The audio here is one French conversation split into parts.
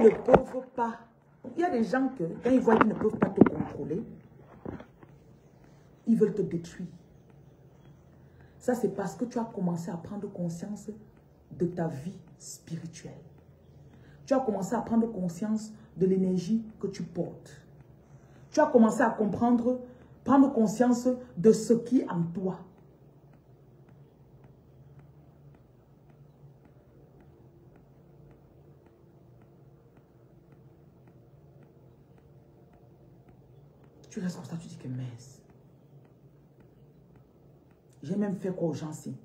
ne peuvent pas. Il y a des gens que, quand ils voient qu'ils ne peuvent pas te contrôler, ils veulent te détruire. Ça, c'est parce que tu as commencé à prendre conscience de ta vie spirituelle. Tu as commencé à prendre conscience de l'énergie que tu portes. Tu as commencé à comprendre, prendre conscience de ce qui est en toi. Tu restes comme ça, tu dis que mince. J'ai même fait quoi aux gens-ci?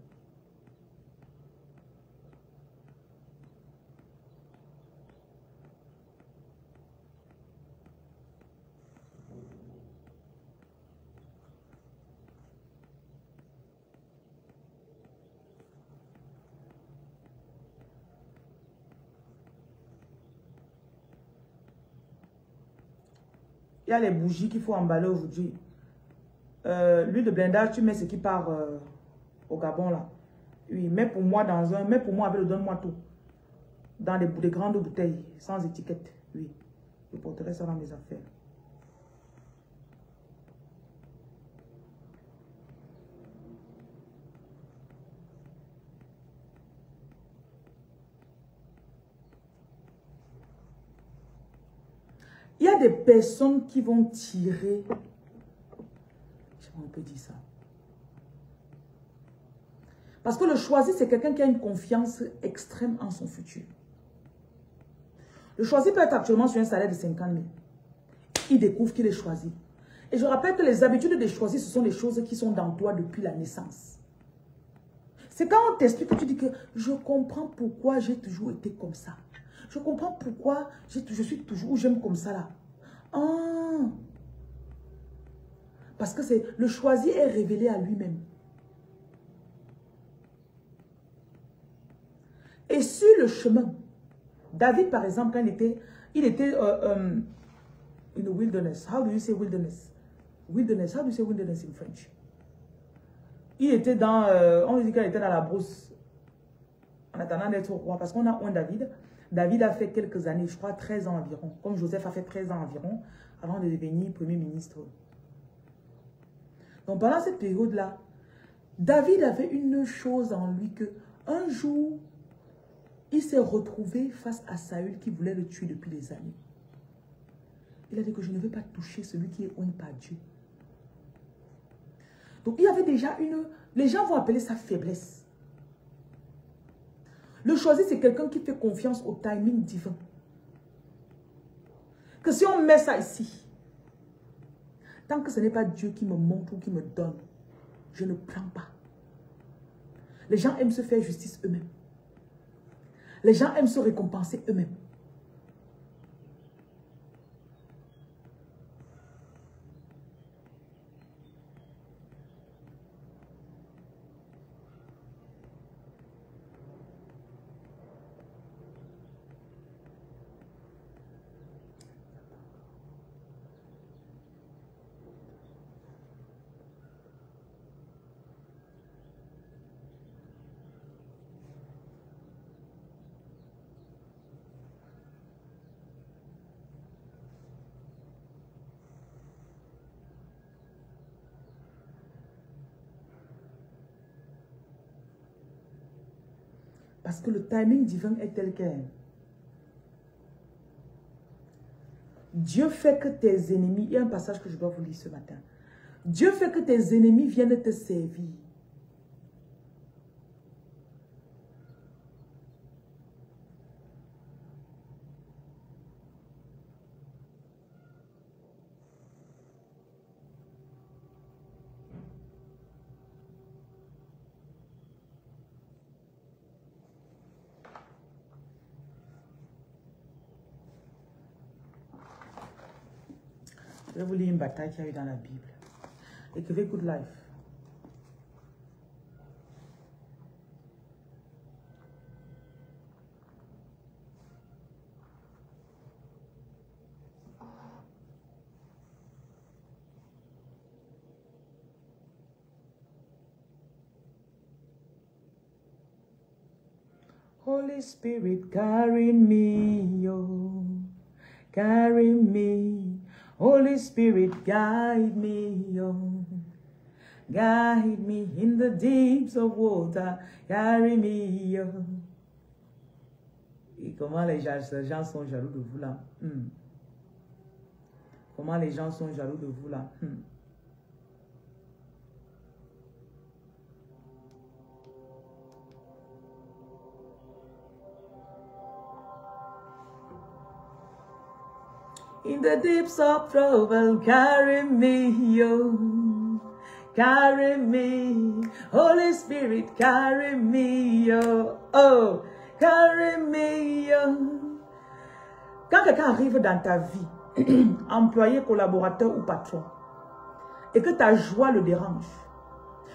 Il y a les bougies qu'il faut emballer aujourd'hui. L'huile de blindage, tu mets ce qui part au Gabon là. Oui, mets pour moi dans un, mets pour moi avec le donne-moi tout. Dans des grandes bouteilles, sans étiquette. Oui, je porterai ça dans mes affaires. Il y a des personnes qui vont tirer. Je sais pas, on peut dire ça. Parce que le choisi, c'est quelqu'un qui a une confiance extrême en son futur. Le choisi peut être actuellement sur un salaire de 50 000. Il découvre qu'il est choisi. Et je rappelle que les habitudes des choisis, ce sont des choses qui sont dans toi depuis la naissance. C'est quand on t'explique que tu dis que je comprends pourquoi j'ai toujours été comme ça. Je comprends pourquoi je suis toujours, j'aime comme ça là. Ah. Parce que le choisi est révélé à lui-même. Et sur le chemin, David par exemple, quand il était in the wilderness. How do you say wilderness? Wilderness, how do you say wilderness in French? Il était dans, on dit qu'il était dans la brousse, en attendant d'être roi, parce qu'on a un David. David a fait quelques années, je crois 13 ans environ, comme Joseph a fait 13 ans environ, avant de devenir premier ministre. Donc pendant cette période-là, David avait une chose en lui que, un jour, il s'est retrouvé face à Saül qui voulait le tuer depuis des années. Il a dit que je ne veux pas toucher celui qui est oint par Dieu. Donc il y avait déjà une... Les gens vont appeler ça faiblesse. Le choisi, c'est quelqu'un qui fait confiance au timing divin. Que si on met ça ici, tant que ce n'est pas Dieu qui me montre ou qui me donne, je ne prends pas. Les gens aiment se faire justice eux-mêmes. Les gens aiment se récompenser eux-mêmes. Parce que le timing divin est tel quel. Dieu fait que tes ennemis, il y a un passage que je dois vous lire ce matin. Dieu fait que tes ennemis viennent te servir. Je vais vous lire une bataille qu'il y a eu dans la Bible. Écrivez Good Life. Holy Spirit, carry me, oh. carry me. Holy Spirit, guide me, oh. Guide me in the deeps of water, carry me, oh. Et comment les gens sont jaloux de vous là? Comment les gens sont jaloux de vous là? In the deeps of trouble, carry me, oh. Carry me. Holy Spirit, carry me, oh. Oh, carry me, oh. Quand quelqu'un arrive dans ta vie, employé, collaborateur ou patron, et que ta joie le dérange,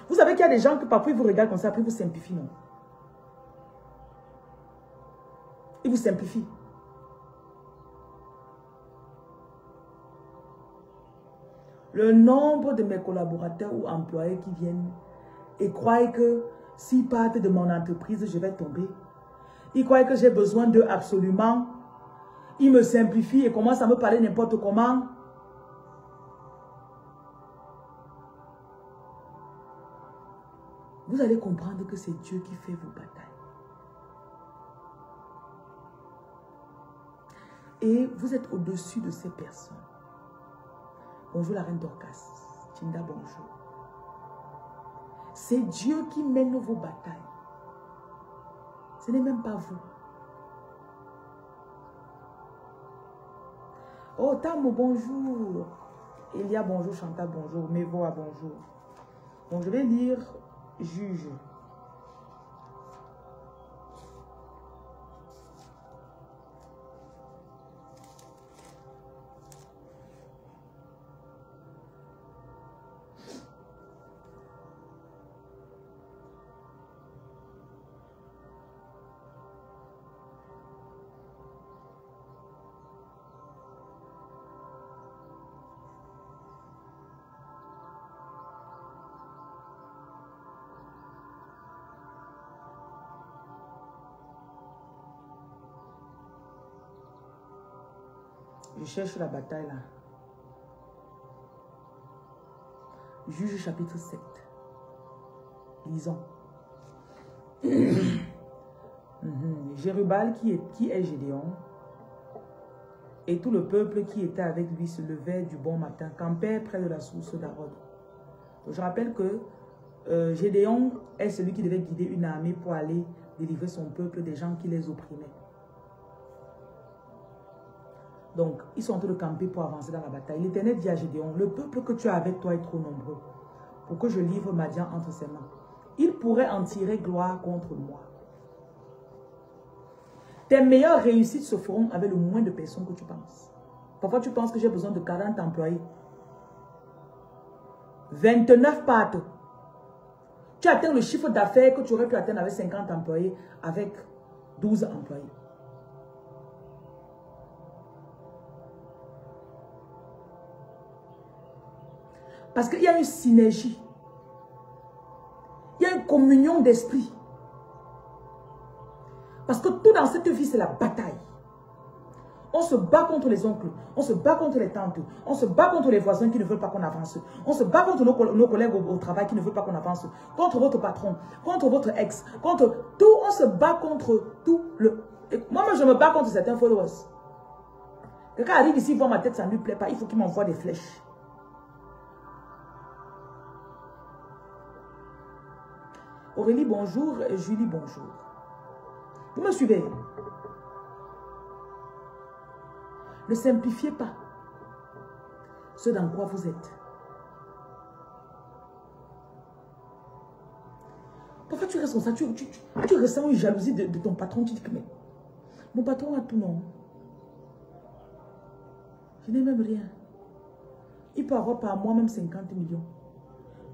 vous savez qu'il y a des gens que parfois ils vous regardent comme ça, après ils vous simplifient, non? Ils vous simplifient. Le nombre de mes collaborateurs ou employés qui viennent et croient que s'ils partent de mon entreprise, je vais tomber. Ils croient que j'ai besoin d'eux absolument. Ils me simplifient et commencent à me parler n'importe comment. Vous allez comprendre que c'est Dieu qui fait vos batailles. Et vous êtes au-dessus de ces personnes. Bonjour la reine Dorcas. Tinda, bonjour. C'est Dieu qui mène vos batailles. Ce n'est même pas vous. Oh, Tam, bonjour. Elia, bonjour. Chantal, bonjour. Mevoa, bonjour. Donc, je vais lire Juge. Je cherche la bataille là. Juge chapitre 7. Lisons. Jérubal qui est Gédéon et tout le peuple qui était avec lui se levait du bon matin, campait près de la source d'Arod. Je rappelle que Gédéon est celui qui devait guider une armée pour aller délivrer son peuple des gens qui les opprimaient. Donc, ils sont en train de camper pour avancer dans la bataille. L'Éternel dit à Gédéon, le peuple que tu as avec toi est trop nombreux pour que je livre Madian entre ses mains. Il pourrait en tirer gloire contre moi. Tes meilleures réussites se feront avec le moins de personnes que tu penses. Parfois, tu penses que j'ai besoin de 40 employés. 29 partent. Tu atteins le chiffre d'affaires que tu aurais pu atteindre avec 50 employés, avec 12 employés. Parce qu'il y a une synergie. Il y a une communion d'esprit. Parce que tout dans cette vie, c'est la bataille. On se bat contre les oncles, on se bat contre les tantes, on se bat contre les voisins qui ne veulent pas qu'on avance. On se bat contre nos collègues au travail qui ne veulent pas qu'on avance. Contre votre patron, contre votre ex, contre tout. On se bat contre tout. Moi, je me bats contre certains followers. Quelqu'un arrive ici, voit ma tête, ça ne lui plaît pas. Il faut qu'il m'envoie des flèches. Aurélie, bonjour. Julie, bonjour. Vous me suivez? Ne simplifiez pas ce dans quoi vous êtes. Parfois, tu restes comme ça, tu ressens une jalousie de ton patron. Tu dis que mais, mon patron a tout, non. Je n'ai même rien. Il peut avoir par mois même 50 millions.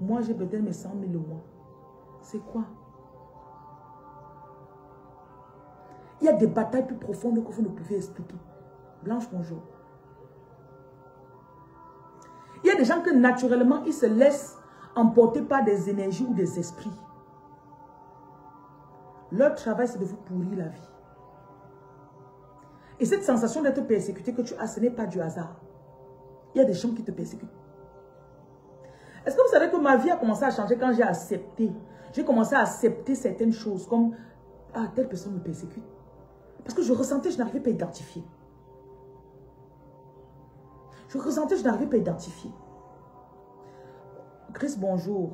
Moi, j'ai peut-être mes 100 000 le mois. C'est quoi? Il y a des batailles plus profondes que vous ne pouvez expliquer. Blanche, bonjour. Il y a des gens que naturellement, ils se laissent emporter par des énergies ou des esprits. Leur travail, c'est de vous pourrir la vie. Et cette sensation d'être persécuté que tu as, ce n'est pas du hasard. Il y a des gens qui te persécutent. Est-ce que vous savez que ma vie a commencé à changer quand j'ai accepté? J'ai commencé à accepter certaines choses comme, ah, telle personne me persécute. Parce que je ressentais, je n'arrivais pas à identifier. Je ressentais, je n'arrivais pas à identifier. Chris, bonjour.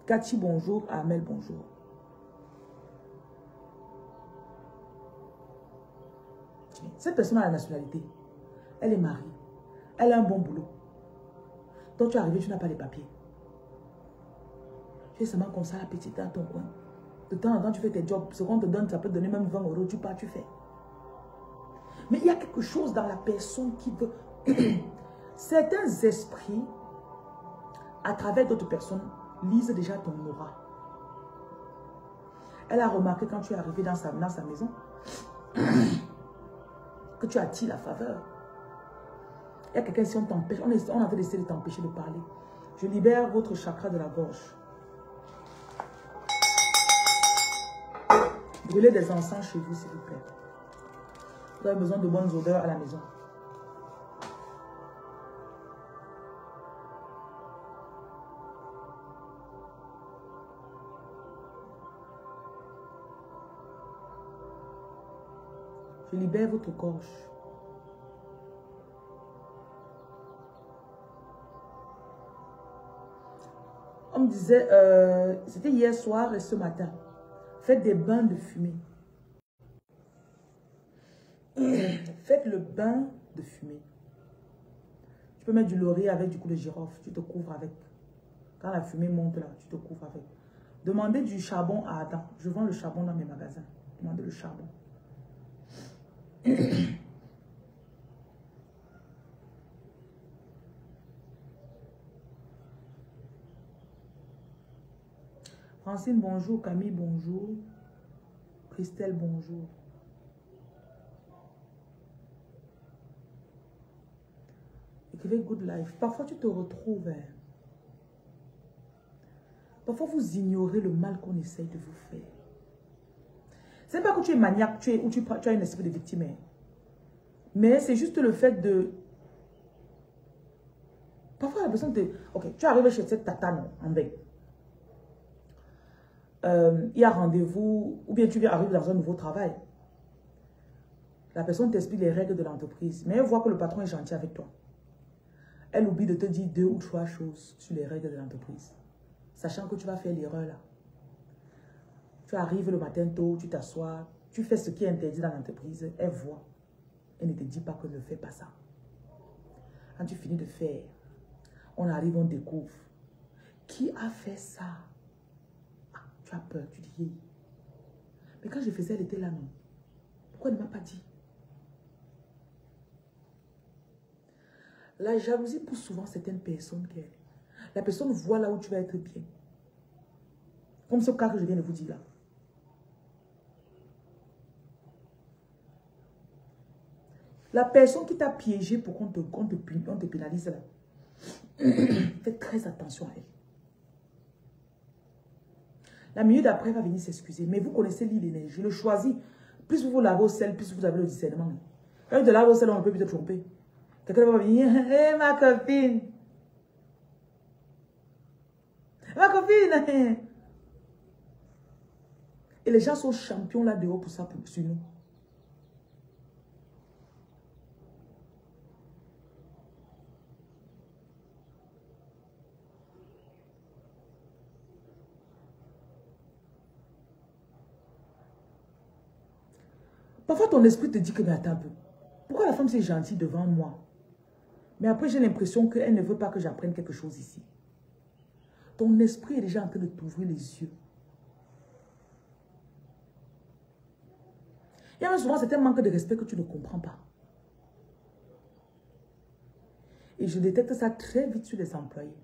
Cathy, bonjour. Amel, bonjour. Cette personne a la nationalité. Elle est mariée. Elle a un bon boulot. Toi, tu es arrivé, tu n'as pas les papiers. Tu es seulement comme ça, la petite, dans ton coin. De temps en temps, tu fais tes jobs. Ce qu'on te donne, ça peut te donner même 20 €. Tu pars, tu fais. Mais il y a quelque chose dans la personne qui veut... Certains esprits, à travers d'autres personnes, lisent déjà ton aura. Elle a remarqué quand tu es arrivé dans sa maison que tu attires la faveur. Il y a quelqu'un, si on t'empêche, on avait essayé de t'empêcher de parler. Je libère votre chakra de la gorge. Brûlez des encens chez vous, s'il vous plaît. Vous avez besoin de bonnes odeurs à la maison. Je libère votre gorge. On me disait, c'était hier soir et ce matin, faites des bains de fumée. Faites le bain de fumée. Tu peux mettre du laurier avec du cou de girofle, tu te couvres avec. Quand la fumée monte là, tu te couvres avec. Demandez du charbon à Adam. Je vends le charbon dans mes magasins. Demandez le charbon. Francine, bonjour. Camille, bonjour. Christelle, bonjour. Écrivez Good Life. Parfois, tu te retrouves. Parfois, vous ignorez le mal qu'on essaye de vous faire. C'est pas que tu es maniaque, ou tu as un esprit de victime. Mais c'est juste le fait de... Parfois, la personne te... Ok, tu arrives chez cette tatane en bec. Il y a rendez-vous, ou bien tu arrives dans un nouveau travail. La personne t'explique les règles de l'entreprise, mais elle voit que le patron est gentil avec toi. Elle oublie de te dire 2 ou 3 choses sur les règles de l'entreprise, sachant que tu vas faire l'erreur là. Tu arrives le matin tôt, tu t'assois, tu fais ce qui est interdit dans l'entreprise, elle voit. Elle ne te dit pas que ne fais pas ça. Quand tu finis de faire, on arrive, on découvre. Qui a fait ça? Ah, tu as peur, tu dis, hey. Mais quand je faisais, elle était là, non? Pourquoi elle ne m'a pas dit? La jalousie pousse souvent certaines personnes. La personne voit là où tu vas être bien. Comme ce cas que je viens de vous dire là. La personne qui t'a piégé pour qu'on te pénalise là. Faites très attention à elle. La minute d'après va venir s'excuser. Mais vous connaissez l'île d'énergie. Le choisi. Plus vous vous lavez au sel, plus vous avez le discernement. Quand vous te lavez au sel, on ne peut plus te tromper. Quelqu'un va venir. Hé, ma copine. Ma copine. Et les gens sont champions là dehors pour ça, sur nous. Parfois, ton esprit te dit que, mais attends un peu. Pourquoi la femme c'est gentille devant moi? Mais après, j'ai l'impression qu'elle ne veut pas que j'apprenne quelque chose ici. Ton esprit est déjà en train de t'ouvrir les yeux. Il y a même souvent un manque de respect que tu ne comprends pas. Et je détecte ça très vite sur les employés.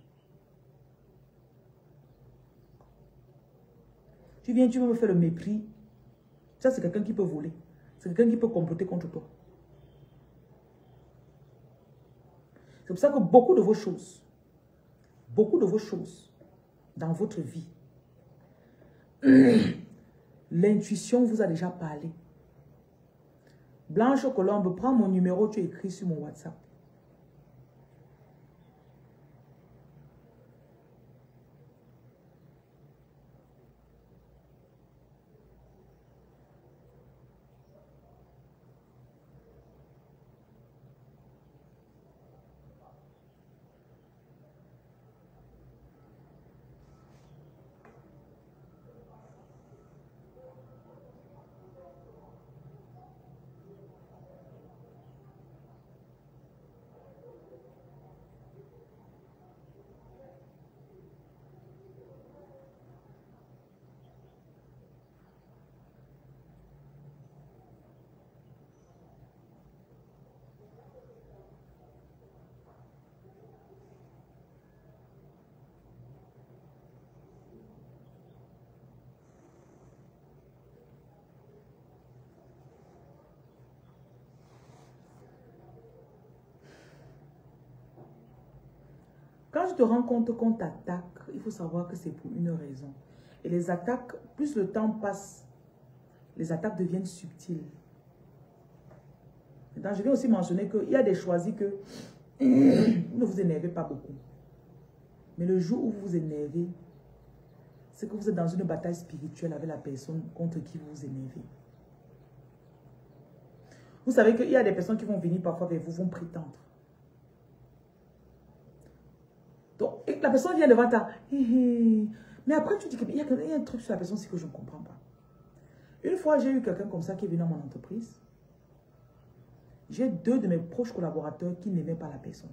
Tu viens, tu veux me faire le mépris. Ça, c'est quelqu'un qui peut voler. C'est quelqu'un qui peut comploter contre toi. C'est pour ça que beaucoup de vos choses dans votre vie, l'intuition vous a déjà parlé. Blanche Colombe, prends mon numéro, tu écris sur mon WhatsApp. Quand tu te rends compte qu'on t'attaque, il faut savoir que c'est pour une raison. Et les attaques, plus le temps passe, les attaques deviennent subtiles. Maintenant, je vais aussi mentionner qu'il y a des choisis que vous ne vous énervez pas beaucoup. Mais le jour où vous vous énervez, c'est que vous êtes dans une bataille spirituelle avec la personne contre qui vous vous énervez. Vous savez qu'il y a des personnes qui vont venir parfois vers vous, vont prétendre. Donc, la personne vient devant toi. Mais après, tu dis qu'il y a un truc sur la personne que je ne comprends pas. Une fois, j'ai eu quelqu'un comme ça qui est venu dans mon entreprise. J'ai 2 de mes proches collaborateurs qui n'aimaient pas la personne.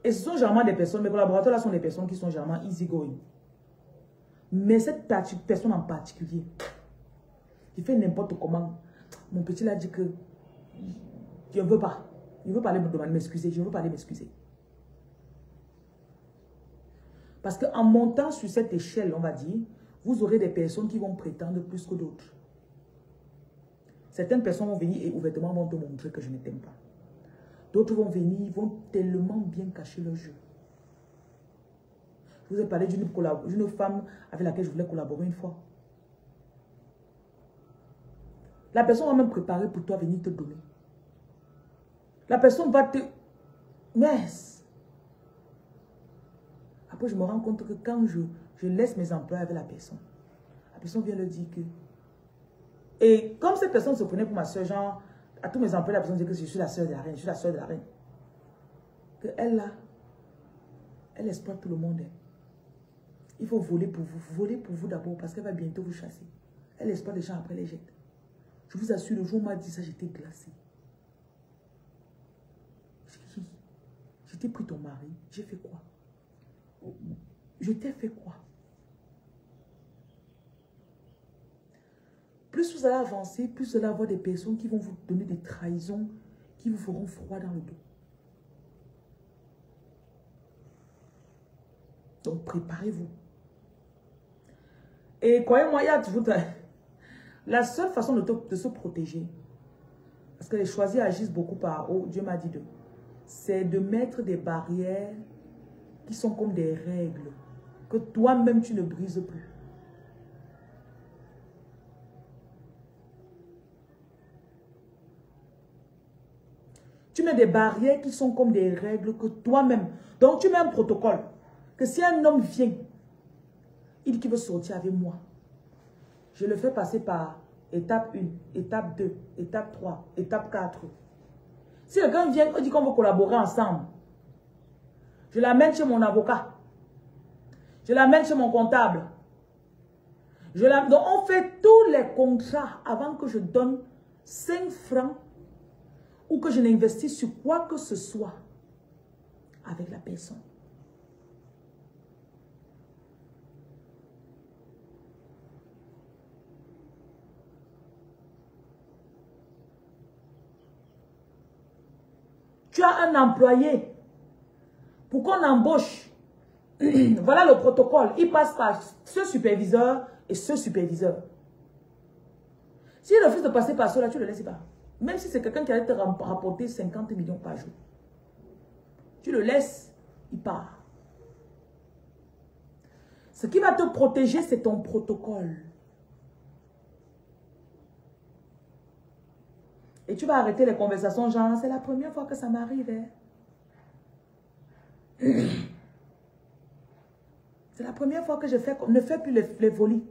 Et ce sont généralement des personnes, mes collaborateurs là sont des personnes qui sont généralement easygoing. Mais cette personne en particulier, il fait n'importe comment. Mon petit là dit que je ne veux pas. Il veut pas aller me demander m'excuser. Je ne veux pas aller m'excuser. Parce qu'en montant sur cette échelle, on va dire, vous aurez des personnes qui vont prétendre plus que d'autres. Certaines personnes vont venir et ouvertement vont te montrer que je ne t'aime pas. D'autres vont venir, ils vont tellement bien cacher leur jeu. Je vous ai parlé d'une femme avec laquelle je voulais collaborer une fois. La personne va même préparer pour toi venir te donner. La personne va te... Yes. Après, je me rends compte que quand je laisse mes emplois avec la personne vient leur dire que... Et comme cette personne se prenait pour ma soeur, genre, à tous mes emplois, la personne dit que je suis la soeur de la reine, je suis la soeur de la reine. Que elle, là, elle exploite tout le monde. Il faut voler pour vous d'abord, parce qu'elle va bientôt vous chasser. Elle exploite les gens, après les jette. Je vous assure, le jour où on m'a dit ça, j'étais glacée. Je t'ai pris ton mari, j'ai fait quoi? Je t'ai fait quoi? Plus vous allez avancer, plus vous allez avoir des personnes qui vont vous donner des trahisons, qui vous feront froid dans le dos. Donc préparez-vous. Et croyez-moi, il y a toujours... La seule façon de se protéger, parce que les choisis agissent beaucoup par... Oh, Dieu m'a dit d'eux. C'est de mettre des barrières qui sont comme des règles que toi-même tu ne brises plus. Tu mets des barrières qui sont comme des règles que toi-même... Donc tu mets un protocole que si un homme vient, il dit qu'il veut sortir avec moi, je le fais passer par étape 1, étape 2, étape 3, étape 4. Si quelqu'un vient et dit qu'on veut collaborer ensemble, je l'amène chez mon avocat. Je l'amène chez mon comptable. Donc on fait tous les contrats avant que je donne 5 francs ou que je n'investisse sur quoi que ce soit avec la personne. Tu as un employé. Pour qu'on embauche, voilà le protocole. Il passe par ce superviseur et ce superviseur. S'il refuse de passer par cela, tu ne le laisses pas. Même si c'est quelqu'un qui allait te rapporter 50 millions par jour. Tu le laisses, il part. Ce qui va te protéger, c'est ton protocole. Et tu vas arrêter les conversations genre, c'est la première fois que ça m'arrive. Hein. C'est la première fois que je fais, ne fais plus les folies.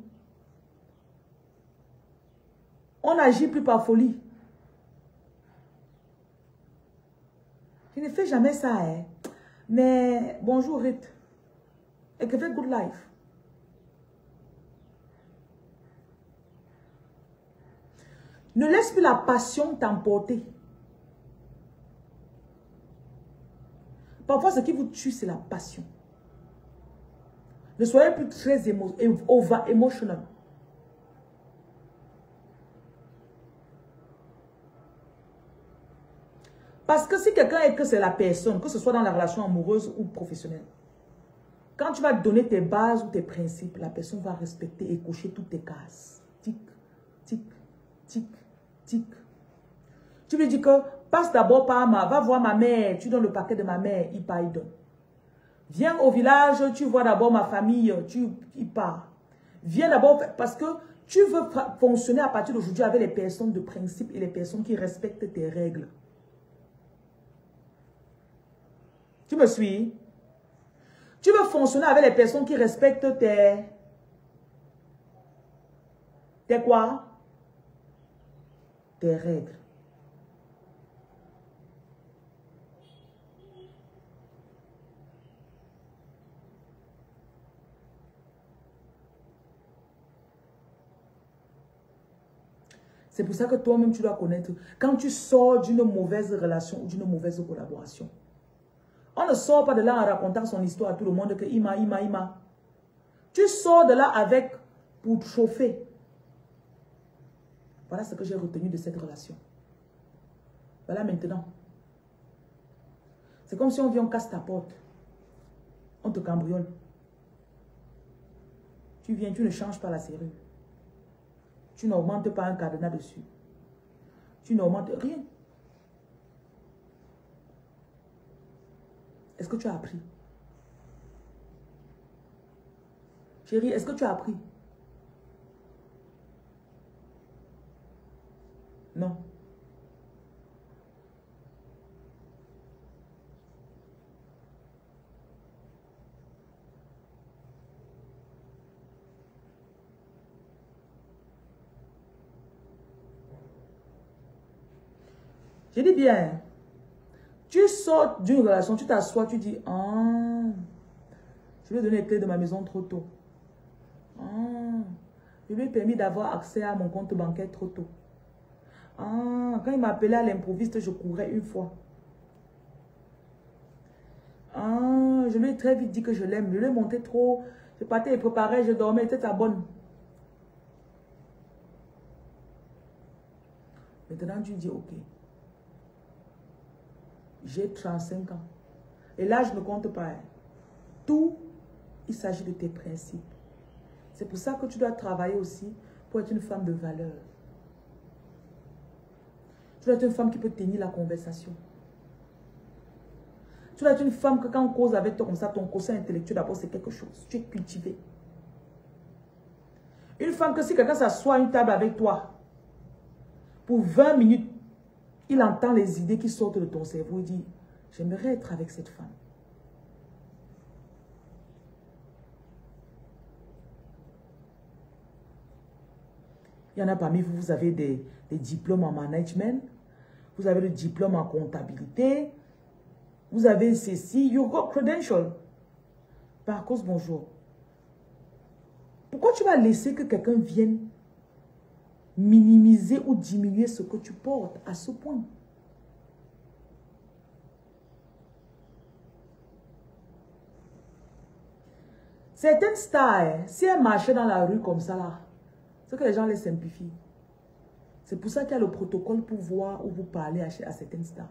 On n'agit plus par folie. Je ne fais jamais ça. Hein. Mais bonjour Rite. Et que fait good life. Ne laisse plus la passion t'emporter. Parfois, ce qui vous tue, c'est la passion. Ne soyez plus très émotionnel. Parce que si quelqu'un est que c'est la personne, que ce soit dans la relation amoureuse ou professionnelle, quand tu vas donner tes bases ou tes principes, la personne va respecter et cocher toutes tes cases. Tic, tic, tic, tic. Tu lui dis que passe d'abord par va voir ma mère, tu donnes le paquet de ma mère, il part, il donne. Viens au village, tu vois d'abord ma famille, il part. Viens d'abord, parce que tu veux fonctionner à partir d'aujourd'hui avec les personnes de principe et les personnes qui respectent tes règles. Tu me suis? Tu veux fonctionner avec les personnes qui respectent tes quoi? Tes règles. C'est pour ça que toi-même, tu dois connaître. Quand tu sors d'une mauvaise relation ou d'une mauvaise collaboration, on ne sort pas de là en racontant son histoire à tout le monde que Ima. Tu sors de là avec pour te chauffer. Voilà ce que j'ai retenu de cette relation. Voilà maintenant. C'est comme si on vient, on casse ta porte. On te cambriole. Tu viens, tu ne changes pas la serrure. Tu n'augmentes pas un cadenas dessus. Tu n'augmentes rien. Est-ce que tu as appris? Chérie, est-ce que tu as appris? Non. Je dis bien, tu sors d'une relation, tu t'assois, tu dis, ah, je lui ai donné les clés de ma maison trop tôt. Ah, je lui ai permis d'avoir accès à mon compte bancaire trop tôt. Ah, quand il m'appelait à l'improviste, je courais une fois. Ah, je lui ai très vite dit que je l'aime. Je lui ai monté trop. Je partais et préparais, je dormais, c'était ta bonne. Maintenant, tu dis, ok. J'ai 35 ans. Et là, je ne compte pas. Hein. Tout, il s'agit de tes principes. C'est pour ça que tu dois travailler aussi pour être une femme de valeur. Tu dois être une femme qui peut tenir la conversation. Tu dois être une femme que quand on cause avec toi comme ça, ton quotient intellectuel d'abord c'est quelque chose. Tu es cultivé. Une femme que si quelqu'un s'assoit à une table avec toi, pour 20 minutes, il entend les idées qui sortent de ton cerveau. Il dit, j'aimerais être avec cette femme. Il y en a parmi vous, vous avez des diplômes en management. Vous avez le diplôme en comptabilité. Vous avez ceci. You got credential. Par cause, bonjour. Pourquoi tu vas laisser que quelqu'un vienne minimiser ou diminuer ce que tu portes à ce point? Certaines stars, si elles marchaient dans la rue comme ça, là, c'est que les gens les simplifient. C'est pour ça qu'il y a le protocole pour voir ou vous parler à certaines stars.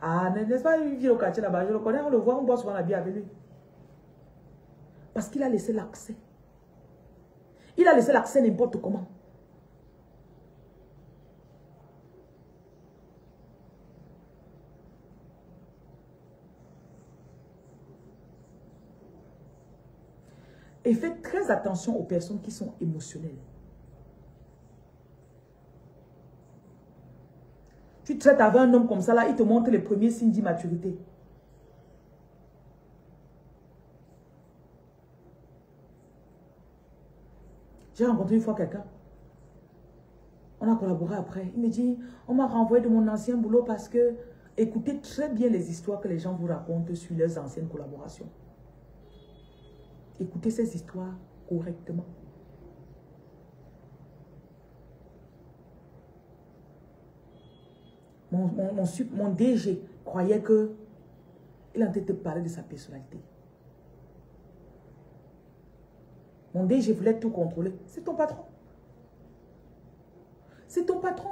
Ah, n'est-ce pas une vie au quartier là-bas? Je le connais, on le voit, on boit souvent la bière avec lui. Parce qu'il a laissé l'accès. Il a laissé l'accès n'importe comment. Et faites très attention aux personnes qui sont émotionnelles. Tu traites avec un homme comme ça, là, il te montre les premiers signes d'immaturité. J'ai rencontré une fois quelqu'un. On a collaboré après. Il me dit, on m'a renvoyé de mon ancien boulot parce que, écoutez très bien les histoires que les gens vous racontent sur leurs anciennes collaborations. Écoutez ces histoires correctement. Mon DG croyait que il en train de parler de sa personnalité. Mon DG voulait tout contrôler. C'est ton patron. C'est ton patron.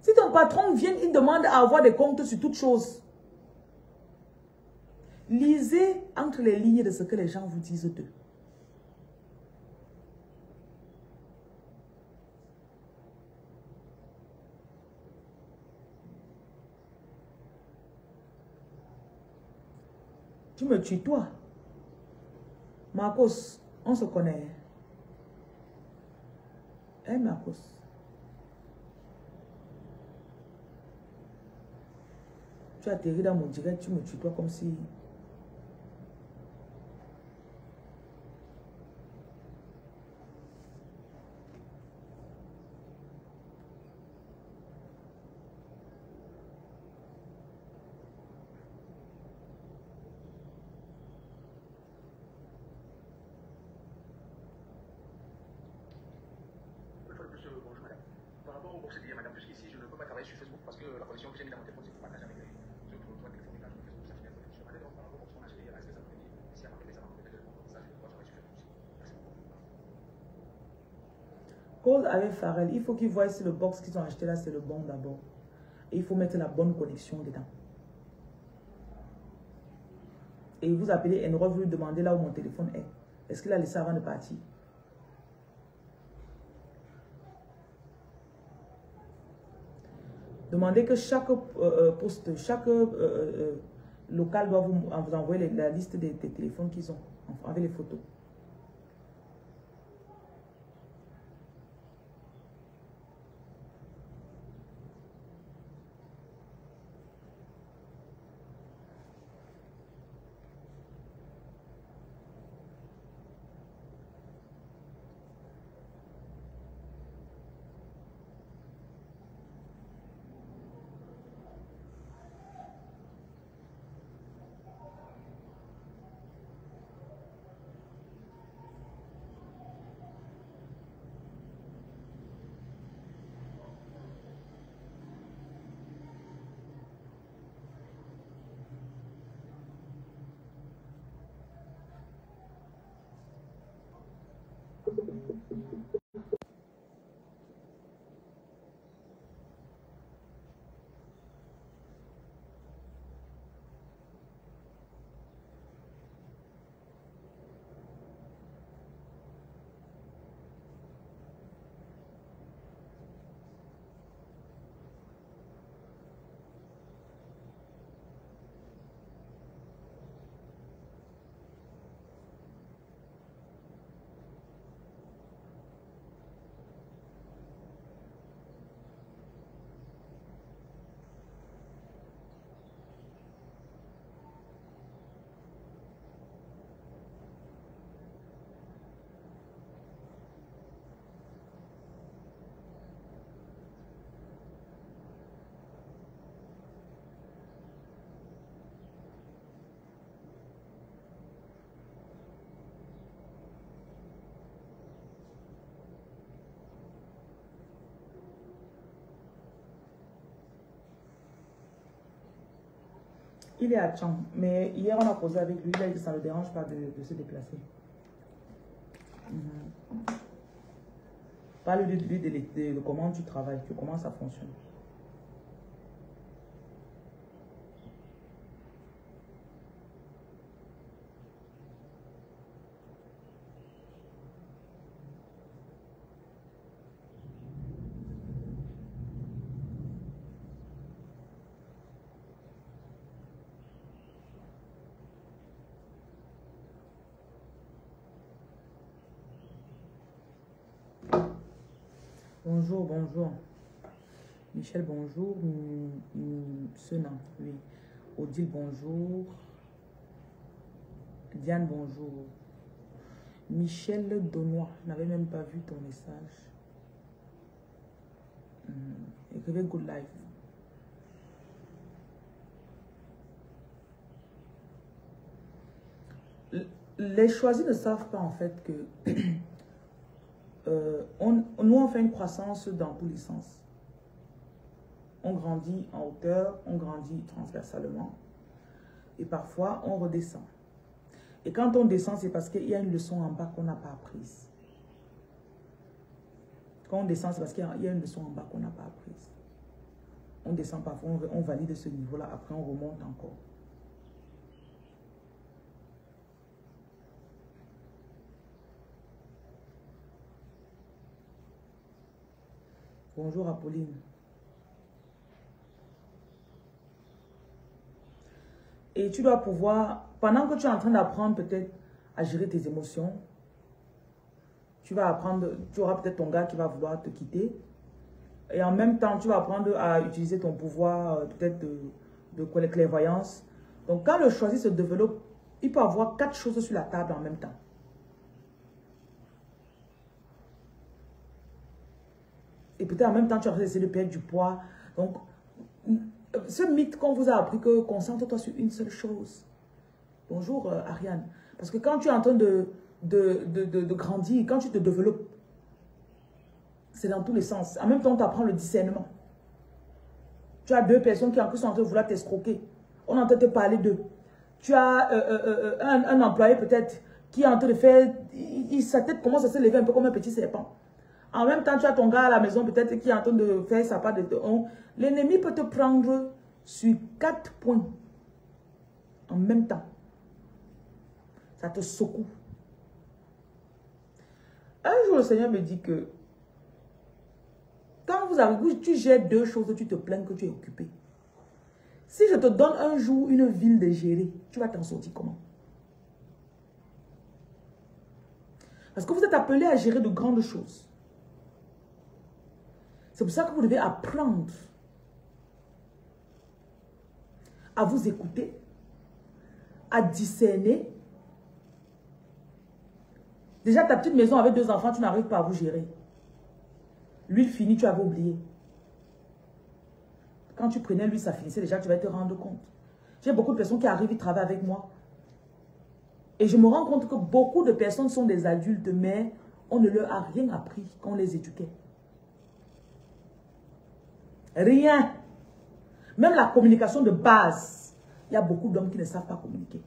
Si ton patron vient, il demande à avoir des comptes sur toutes choses. Lisez entre les lignes de ce que les gens vous disent d'eux. Tu me tutoies. Marcos, on se connaît. Hein, Marcos? Tu atterris dans mon direct, tu me tutoies comme si... Bonjour madame. Par rapport au box d'hier, madame, jusqu'ici, je ne peux pas travailler sur Facebook parce que la connexion que j'ai mis dans mon téléphone, c'est pour partager avec les autres téléphones. Là, je fais Facebook, ça fait bien. Donc, par rapport au box qu'on a acheté hier, est-ce que ça peut venir? Si elle m'a fait ça, m'a fait ça, je peux pas travailler sur Facebook aussi. Merci beaucoup. Cause avec Pharrell, il faut qu'ils voient si le box qu'ils ont acheté là, c'est le bon d'abord. Et il faut mettre la bonne connexion dedans. Et vous appelez Enro, vous lui demandez là où mon téléphone est. Est-ce qu'il a laissé avant de partir? Demandez que chaque poste, chaque local doit vous envoyer la liste des téléphones qu'ils ont avec les photos. Il est à Tchang, mais hier on a causé avec lui, il a dit que ça ne le dérange pas de se déplacer. Parle-lui de comment tu travailles, comment ça fonctionne. Bonjour, bonjour. Michel, bonjour. Senan, oui. Odile, bonjour. Diane, bonjour. Michel Donois, je n'avais même pas vu ton message. Écrivez Good Life. Les choisis ne savent pas en fait que nous on fait une croissance dans tous les sens. On grandit en hauteur, on grandit transversalement et parfois on redescend. Et quand on descend, c'est parce qu'il y a une leçon en bas qu'on n'a pas apprise. Quand on descend, c'est parce qu'il y a une leçon en bas qu'on n'a pas apprise. On descend parfois, on valide ce niveau-là, après on remonte encore. Bonjour Apolline. Et tu dois pouvoir, pendant que tu es en train d'apprendre peut-être à gérer tes émotions, tu vas apprendre, tu auras peut-être ton gars qui va vouloir te quitter. Et en même temps, tu vas apprendre à utiliser ton pouvoir peut-être de clairvoyance. Donc quand le choisi se développe, il peut avoir 4 choses sur la table en même temps. Et peut-être en même temps, tu vas essayer de perdre du poids. Donc, ce mythe qu'on vous a appris que concentre-toi sur une seule chose. Bonjour Ariane. Parce que quand tu es en train de grandir, quand tu te développes, c'est dans tous les sens. En même temps, tu apprends le discernement. Tu as 2 personnes qui en plus sont en train de vouloir t'escroquer. On est en train de te parler d'eux. Tu as un employé peut-être qui est en train de faire... sa tête commence à se lever un peu comme un petit serpent. En même temps, tu as ton gars à la maison peut-être qui est en train de faire sa part de... L'ennemi peut te prendre sur 4 points en même temps. Ça te secoue. Un jour, le Seigneur me dit que quand vous arrivez, tu gères 2 choses, tu te plains que tu es occupé. Si je te donne un jour une ville de gérer, tu vas t'en sortir comment? Parce que vous êtes appelé à gérer de grandes choses. C'est pour ça que vous devez apprendre à vous écouter, à discerner. Déjà, ta petite maison avec 2 enfants, tu n'arrives pas à vous gérer. L'huile finie, tu avais oublié. Quand tu prenais l'huile, ça finissait déjà, tu vas te rendre compte. J'ai beaucoup de personnes qui arrivent, ils travaillent avec moi. Et je me rends compte que beaucoup de personnes sont des adultes, mais on ne leur a rien appris quand on les éduquait. Rien. Même la communication de base. Il y a beaucoup d'hommes qui ne savent pas communiquer.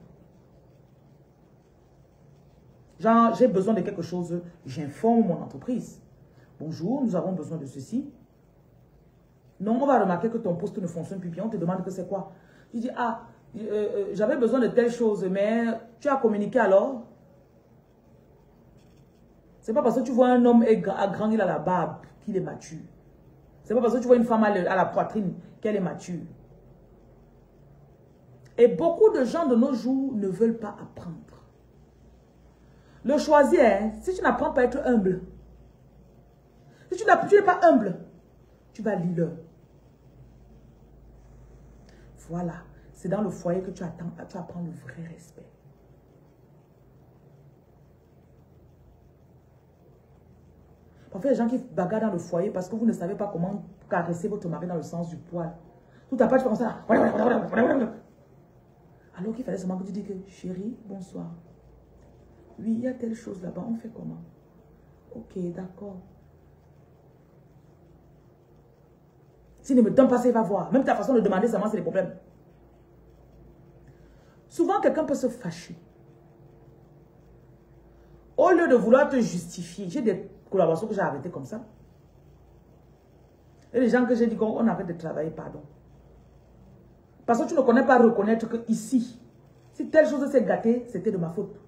Genre, j'ai besoin de quelque chose, j'informe mon entreprise. Bonjour, nous avons besoin de ceci. Non, on va remarquer que ton poste ne fonctionne plus bien. On te demande que c'est quoi. Tu dis, ah, j'avais besoin de telle chose, mais tu as communiqué alors. C'est pas parce que tu vois un homme grand, il a la barbe, qu'il est mature. C'est pas parce que tu vois une femme à la poitrine qu'elle est mature. Et beaucoup de gens de nos jours ne veulent pas apprendre. Le choisir, hein, si tu n'apprends pas à être humble, si tu n'es pas humble, tu vas lire. Voilà. C'est dans le foyer que tu apprends le vrai respect. Parfois, il y a des gens qui bagarrent dans le foyer parce que vous ne savez pas comment caresser votre mari dans le sens du poil. Tout à part, tu fais comme ça. Alors qu'il fallait seulement que tu dis que, chérie, bonsoir. Oui, il y a telle chose là-bas, on fait comment? Ok, d'accord. S'il ne me donne pas ça, il va voir. Même ta façon de demander seulement, c'est des problèmes. Souvent, quelqu'un peut se fâcher. Au lieu de vouloir te justifier, j'ai des collaborations que j'ai arrêtées comme ça. Et les gens que j'ai dit qu'on arrête de travailler, pardon. Parce que tu ne connais pas reconnaître que ici, si telle chose s'est gâtée, c'était de ma faute.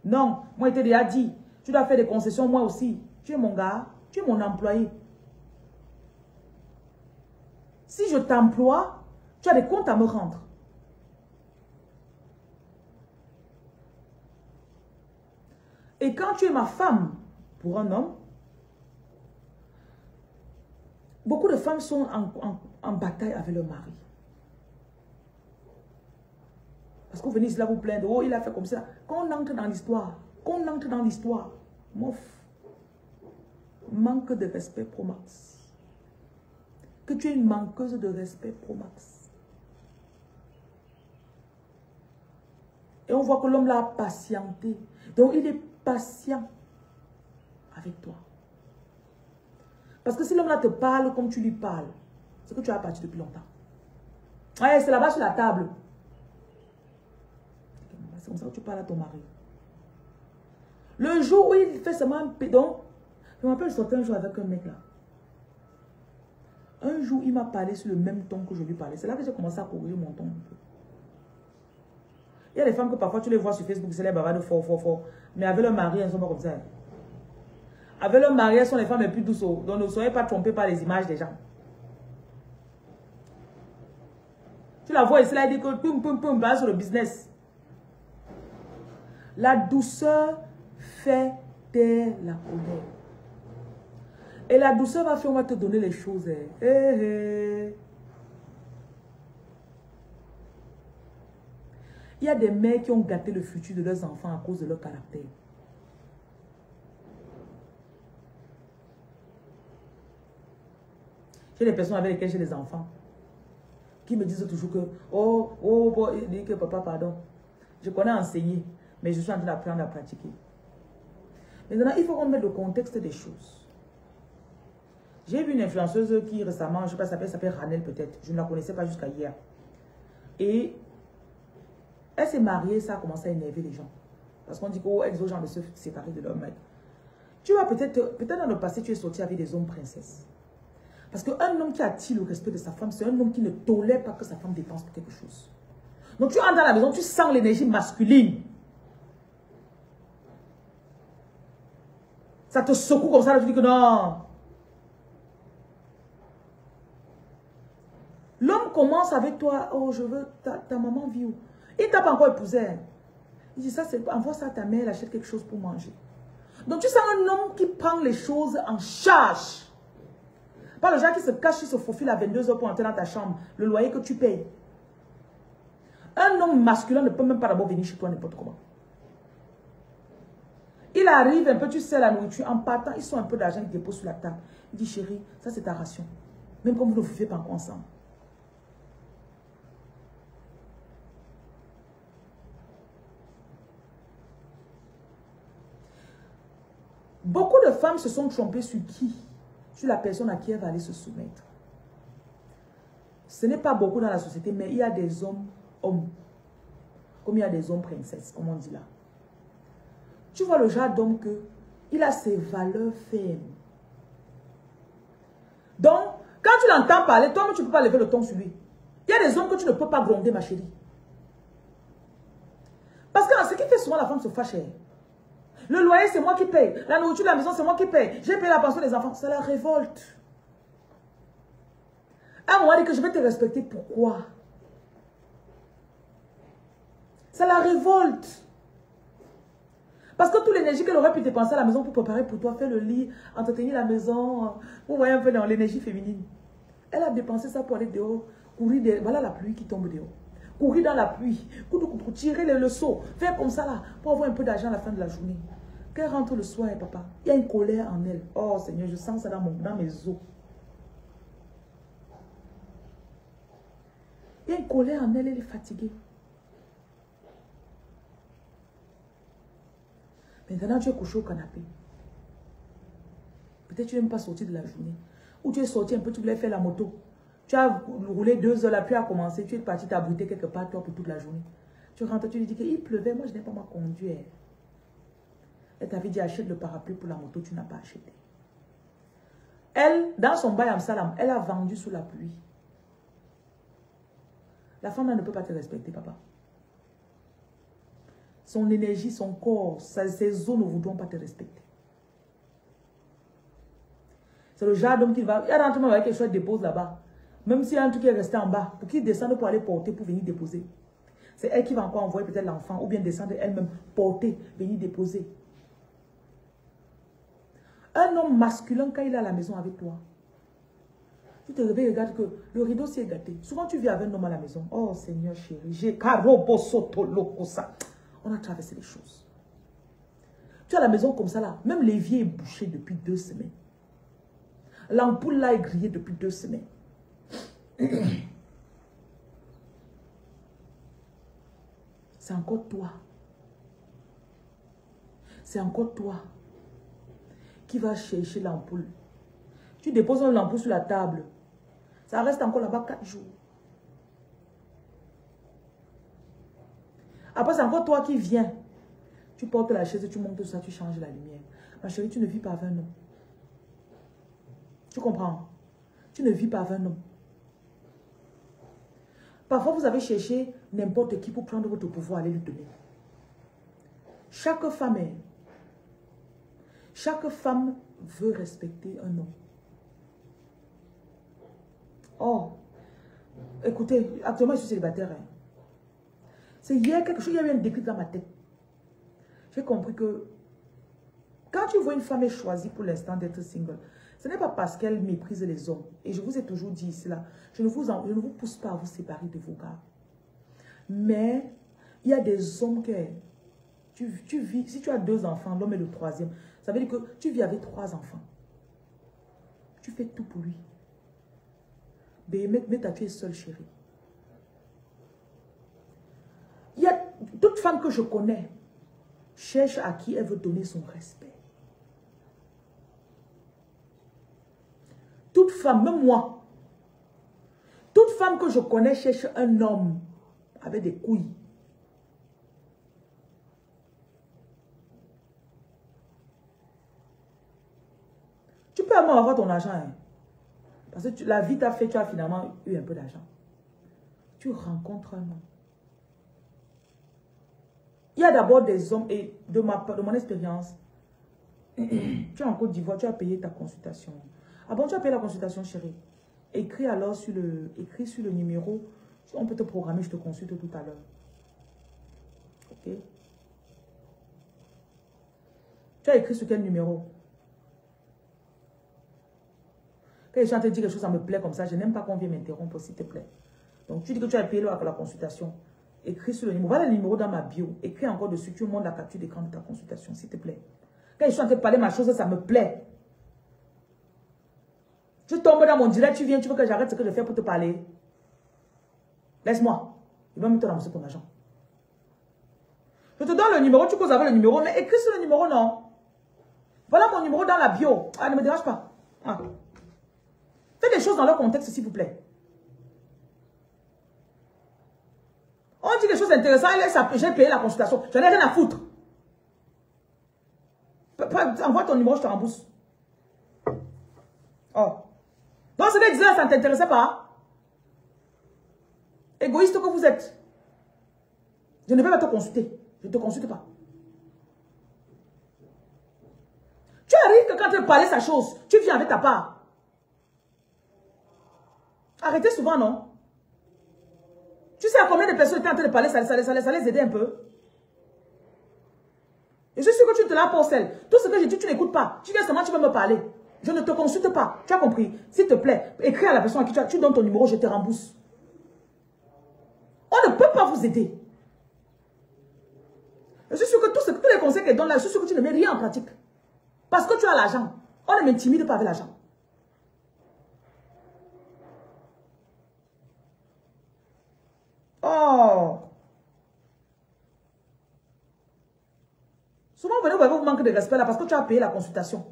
Non, moi, il t'a déjà dit, tu dois faire des concessions, moi aussi. Tu es mon gars, tu es mon employé. Si je t'emploie, tu as des comptes à me rendre. Et quand tu es ma femme pour un homme, Beaucoup de femmes sont en bataille avec leur mari. Parce que vous venez ici là vous plaindre, oh il a fait comme ça. Quand on entre dans l'histoire, mouf, manque de respect pro max. Que tu es une manqueuse de respect pro max. Et on voit que l'homme l'a patienté. Donc il est patient avec toi. Parce que si l'homme là te parle comme tu lui parles, c'est que tu as parti depuis longtemps. Ouais, c'est là-bas sur la table. C'est comme ça que tu parles à ton mari. Le jour où il fait seulement un pédon, je me rappelle, je sortais un jour avec un mec là. Un jour, il m'a parlé sur le même ton que je lui parlais. C'est là que j'ai commencé à corriger mon ton un peu. Il y a des femmes que parfois tu les vois sur Facebook, c'est les bavardes fort. Mais avec leur mari, elles ne sont pas comme ça. Avec leur mari, elles sont les femmes les plus douces. Donc ne soyez pas trompés par les images des gens. Tu la vois ici, là, elle dit que poum, va sur le business. La douceur fait taire la colère. Et la douceur va faire, on va te donner les choses. Il y a des mères qui ont gâté le futur de leurs enfants à cause de leur caractère. J'ai des personnes avec lesquelles j'ai des enfants qui me disent toujours que il dit que papa, pardon. Je connais enseigner, mais je suis en train d'apprendre à pratiquer. Maintenant, il faut qu'on mette le contexte des choses. J'ai vu une influenceuse qui récemment, je ne sais pas, elle s'appelle Ranel peut-être. Je ne la connaissais pas jusqu'à hier. Et elle s'est mariée, ça a commencé à énerver les gens. Parce qu'on dit qu'elles ont genre de se séparer de leur mec. Tu vois, peut-être dans le passé, tu es sorti avec des hommes princesses. Parce qu'un homme qui attire le respect de sa femme, c'est un homme qui ne tolère pas que sa femme dépense pour quelque chose. Donc tu entres dans la maison, tu sens l'énergie masculine. Ça te secoue comme ça, là, tu dis que non. L'homme commence avec toi, oh je veux, ta maman vit où? Il t'a pas encore épousé. Il dit ça, envoie ça à ta mère, elle achète quelque chose pour manger. Donc tu sens un homme qui prend les choses en charge. Pas le genre qui se cache, qui se faufile à 22 heures pour entrer dans ta chambre, le loyer que tu payes. Un homme masculin ne peut même pas d'abord venir chez toi n'importe comment. Il arrive un peu, tu sais la nourriture, en partant, ils sont un peu d'argent, ils déposent sur la table. Il dit chérie, ça c'est ta ration. Même comme vous ne vivez pas encore ensemble. Beaucoup de femmes se sont trompées sur qui? Sur la personne à qui elle va aller se soumettre. Ce n'est pas beaucoup dans la société, mais il y a des hommes, comme il y a des hommes princesses, comme on dit là. Tu vois le genre d'homme que il a ses valeurs fermes. Donc, quand tu l'entends parler, toi-même tu ne peux pas lever le ton sur lui. Il y a des hommes que tu ne peux pas gronder, ma chérie. Parce que ce qui fait souvent la femme se fâche. Le loyer, c'est moi qui paye. La nourriture de la maison, c'est moi qui paye. J'ai payé la pension des enfants. C'est la révolte. Un moment, dit que je vais te respecter. Pourquoi? C'est la révolte. Parce que toute l'énergie qu'elle aurait pu dépenser à la maison pour préparer pour toi, faire le lit, entretenir la maison, vous voyez un peu dans l'énergie féminine. Elle a dépensé ça pour aller dehors, courir, voilà la pluie qui tombe dehors. Courir dans la pluie, pour tirer le seau, faire comme ça là, pour avoir un peu d'argent à la fin de la journée. Qu'elle rentre le soir, papa, il y a une colère en elle. Oh Seigneur, je sens ça dans mes os. Il y a une colère en elle, elle est fatiguée. Maintenant, tu es couché au canapé. Peut-être tu n'aimes pas sortir de la journée. Ou tu es sorti un peu, tu voulais faire la moto. Tu as roulé 2 heures, la pluie a commencé, tu es parti t'abriter quelque part, toi, pour toute la journée. Tu rentres, tu lui dis qu'il pleuvait, moi je n'ai pas ma conduire. Elle t'avait dit achète le parapluie pour la moto, tu n'as pas acheté. Elle, dans son bail en salam, elle a vendu sous la pluie. La femme ne peut pas te respecter, papa. Son énergie, son corps, ses os ne voudront pas te respecter. C'est le genre d'homme qui va... Il y a un truc avec quelque chose dépose là-bas. Même s'il y a un truc qui est resté en bas, pour qu'il descende pour aller porter, pour venir déposer. C'est elle qui va encore envoyer peut-être l'enfant, ou bien descendre elle-même, porter, venir déposer. Un homme masculin, quand il est à la maison avec toi, Tu te réveilles, regarde que le rideau s'est gâté. Souvent, tu vis avec un homme à la maison. Oh, Seigneur chéri, j'ai carobo soto loco ça. On a traversé les choses. Tu es à la maison comme ça là. Même l'évier est bouché depuis 2 semaines. L'ampoule là est grillée depuis 2 semaines. C'est encore toi. C'est encore toi qui va chercher l'ampoule. Tu déposes l'ampoule sur la table. Ça reste encore là-bas 4 jours. Après, c'est encore toi qui viens. Tu portes la chaise, tu montes ça, tu changes la lumière. Ma chérie, tu ne vis pas avec un homme. Tu comprends? Tu ne vis pas avec un homme. Parfois, vous avez cherché n'importe qui pour prendre votre pouvoir, aller lui donner. Chaque femme veut respecter un homme. Oh, écoutez, actuellement, je suis célibataire. Hein. C'est hier quelque chose, il y a eu un déclic dans ma tête. J'ai compris que quand tu vois une femme est choisie pour l'instant d'être single, ce n'est pas parce qu'elle méprise les hommes. Et je vous ai toujours dit ici, là, je ne vous pousse pas à vous séparer de vos gars. Mais il y a des hommes que tu vis, si tu as 2 enfants, l'homme est le 3e, ça veut dire que tu vis avec 3 enfants. Tu fais tout pour lui. Mais tu es seule, chérie. Il y a toute femme que je connais cherche à qui elle veut donner son respect. Toute femme, même moi, toute femme que je connais cherche un homme avec des couilles. Tu peux avoir ton argent, hein? Parce que la vie t'a fait, tu as finalement eu un peu d'argent. Tu rencontres un homme. Il y a d'abord des hommes, et de mon expérience, tu es en Côte d'Ivoire, tu as payé ta consultation. Ah bon, tu as payé la consultation, chérie. Écris alors sur le numéro. On peut te programmer, je te consulte tout à l'heure. Ok? Tu as écrit sur quel numéro? Quand les gens te disent quelque chose, ça me plaît comme ça, je n'aime pas qu'on vienne m'interrompre, s'il te plaît. Donc, tu dis que tu as payé la consultation. Écris sur le numéro. Voilà le numéro dans ma bio. Écris encore dessus. Tu montres la capture d'écran de ta consultation, s'il te plaît. Quand je suis en train de parler ma chose, ça me plaît. Je tombe dans mon direct, tu viens, tu veux que j'arrête ce que je fais pour te parler. Laisse-moi. Il va me te rembourser ton argent. Je te donne le numéro, tu causes avec le numéro, mais écris sur le numéro, non. Voilà mon numéro dans la bio. Ah, ne me dérange pas. Ah. Faites des choses dans leur contexte, s'il vous plaît. On dit des choses intéressantes, j'ai payé la consultation. J'en ai rien à foutre. Envoie ton numéro, je te rembourse. Oh. Donc, ce que je disais, ça ne t'intéressait pas. Égoïste que vous êtes. Je ne vais pas te consulter. Je ne te consulte pas. Tu arrives que quand tu veux parler sa chose, tu viens avec ta part. Arrêtez souvent, non? Tu sais à combien de personnes étaient en train de parler, ça les aidait un peu. Et je suis sûr que tu te la porcelles. Tout ce que je dis, tu n'écoutes pas. Tu viens seulement, tu veux me parler. Je ne te consulte pas. Tu as compris? S'il te plaît, écris à la personne à qui tu donnes ton numéro, je te rembourse. On ne peut pas vous aider. Je suis sûr que tous les conseils qu'elle donne là, je suis sûr que tu ne mets rien en pratique. Parce que tu as l'argent. On ne m'intimide pas avec l'argent. Oh! Souvent, vous vous manquez de respect là parce que tu as payé la consultation.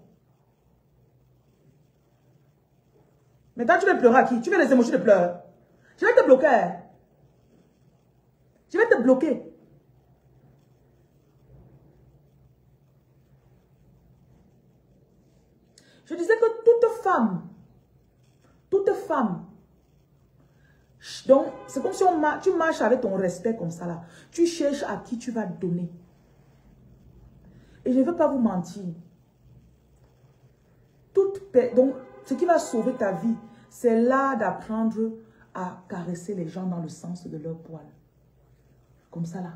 Maintenant, tu vas pleurer à qui? Tu veux les émotions de pleurs. Je vais te bloquer. Je vais te bloquer. Je disais que toute femme, donc c'est comme si tu marches avec ton respect comme ça là. Tu cherches à qui tu vas donner. Et je ne veux pas vous mentir. Donc, ce qui va sauver ta vie, c'est là d'apprendre à caresser les gens dans le sens de leur poil. Comme ça là.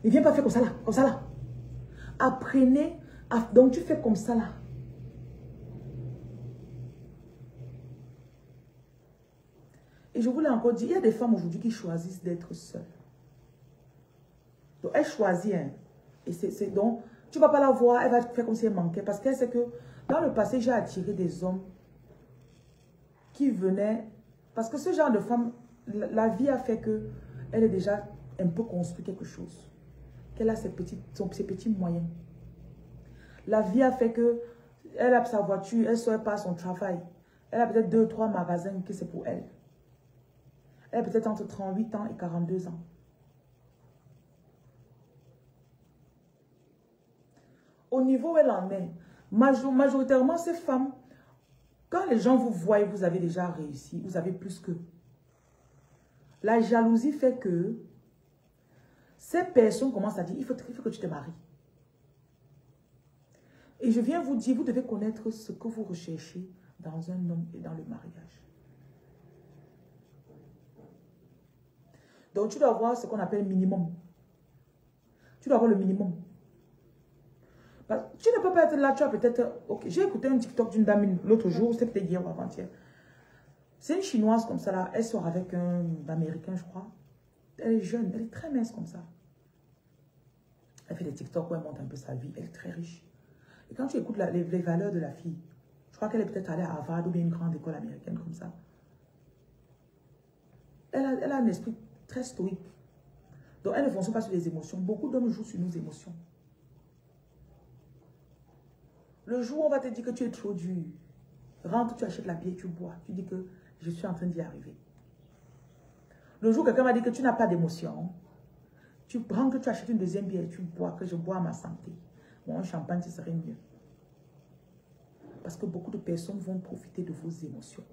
Ne viens pas faire comme ça là. Comme ça là. Apprenez. Donc tu fais comme ça là. Et je voulais encore dire, il y a des femmes aujourd'hui qui choisissent d'être seules. Donc, elle choisit, hein. Et c'est donc, tu ne vas pas la voir, elle va faire comme si elle manquait. Parce qu'elle sait que dans le passé, j'ai attiré des hommes qui venaient. Parce que ce genre de femme, la vie a fait que elle est déjà un peu construit quelque chose. Qu'elle a ses petits moyens. La vie a fait que elle a sa voiture, elle ne sort pas à son travail. Elle a peut-être 2 ou 3 magasins que c'est pour elle. Elle a peut-être entre 38 ans et 42 ans. Au niveau où elle en est, majoritairement ces femmes, quand les gens vous voient et vous avez déjà réussi, vous avez plus qu'eux. La jalousie fait que ces personnes commencent à dire, il faut que tu te maries. Et je viens vous dire, vous devez connaître ce que vous recherchez dans un homme et dans le mariage. Donc tu dois avoir ce qu'on appelle minimum. Tu dois avoir le minimum. Tu ne peux pas être là, tu as peut-être... Okay. J'ai écouté un TikTok d'une dame l'autre jour, c'était peut-être hier ou avant-hier. C'est une chinoise comme ça là, elle sort avec un Américain je crois. Elle est jeune, elle est très mince comme ça. Elle fait des TikTok où elle montre un peu sa vie, elle est très riche. Et quand tu écoutes les valeurs de la fille, je crois qu'elle est peut-être allée à Harvard ou bien une grande école américaine comme ça. Elle a un esprit très stoïque. Donc elle ne fonctionne pas sur les émotions. Beaucoup d'hommes jouent sur nos émotions. Le jour où on va te dire que tu es trop dur, rentre, tu achètes la bière, tu bois. Tu dis que je suis en train d'y arriver. Le jour où quelqu'un m'a dit que tu n'as pas d'émotion, tu prends que tu achètes une deuxième bière, tu bois, que je bois à ma santé. Bon, un champagne, ce serait mieux. Parce que beaucoup de personnes vont profiter de vos émotions.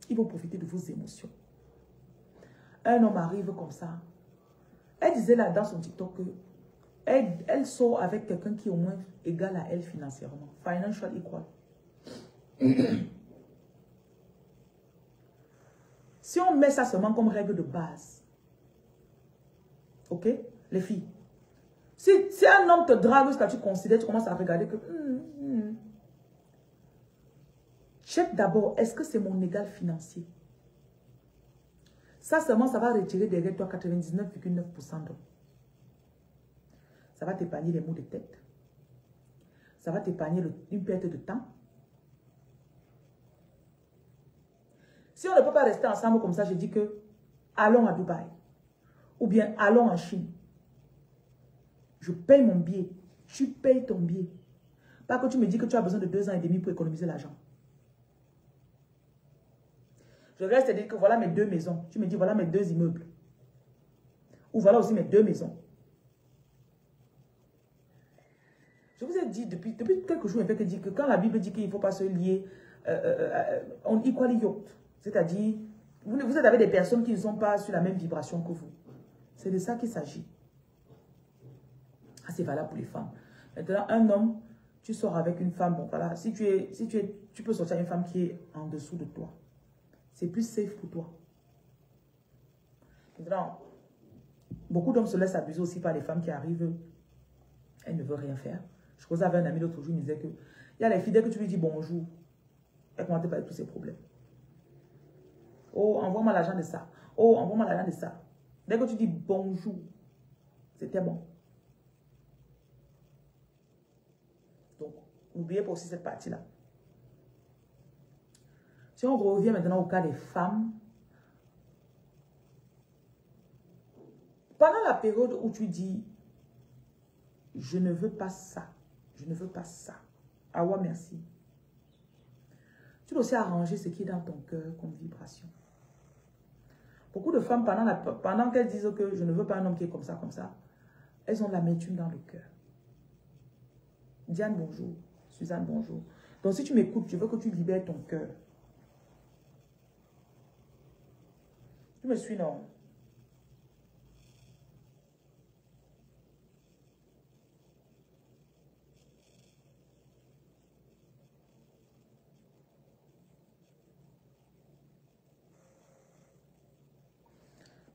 Ils vont profiter de vos émotions. Un homme arrive comme ça. Elle disait là dans son TikTok que elle sort avec quelqu'un qui est au moins égal à elle financièrement. Financial equal. Si on met ça seulement comme règle de base, ok, les filles, si un homme te drague, ce que tu considères, tu commences à regarder que... Check d'abord, est-ce que c'est mon égal financier? Ça seulement, ça va retirer derrière toi 99,9% d'hommes. Ça va t'épargner les maux de tête. Ça va t'épargner une perte de temps. Si on ne peut pas rester ensemble comme ça, je dis que allons à Dubaï. Ou bien allons en Chine. Je paye mon billet. Tu payes ton billet. Pas que tu me dis que tu as besoin de 2 ans et demi pour économiser l'argent. Je reste à dire que voilà mes 2 maisons. Tu me dis voilà mes 2 immeubles. Ou voilà aussi mes 2 maisons. Je vous ai dit depuis quelques jours, il dit que quand la Bible dit qu'il ne faut pas se lier, on equally yoked. C'est-à-dire, vous êtes avec des personnes qui ne sont pas sur la même vibration que vous. C'est de ça qu'il s'agit. Ah, c'est valable pour les femmes. Maintenant, un homme, tu sors avec une femme, bon voilà, tu peux sortir avec une femme qui est en dessous de toi. C'est plus safe pour toi. Maintenant, beaucoup d'hommes se laissent abuser aussi par les femmes qui arrivent, elles ne veulent rien faire. Je causais avec un ami l'autre jour, il me disait que il y a les filles, dès que tu lui dis bonjour, elle commence à parler de tous ses problèmes. Oh, envoie-moi l'argent de ça. Oh, envoie-moi l'argent de ça. Dès que tu dis bonjour, c'était bon. Donc, n'oubliez pas aussi cette partie-là. Si on revient maintenant au cas des femmes, pendant la période où tu dis je ne veux pas ça, je ne veux pas ça. Ah ouais, merci. Tu dois aussi arranger ce qui est dans ton cœur comme vibration. Beaucoup de femmes, pendant qu'elles disent que je ne veux pas un homme qui est comme ça, elles ont l'amertume dans le cœur. Diane, bonjour. Suzanne, bonjour. Donc, si tu m'écoutes, je veux que tu libères ton cœur. Tu me suis, non?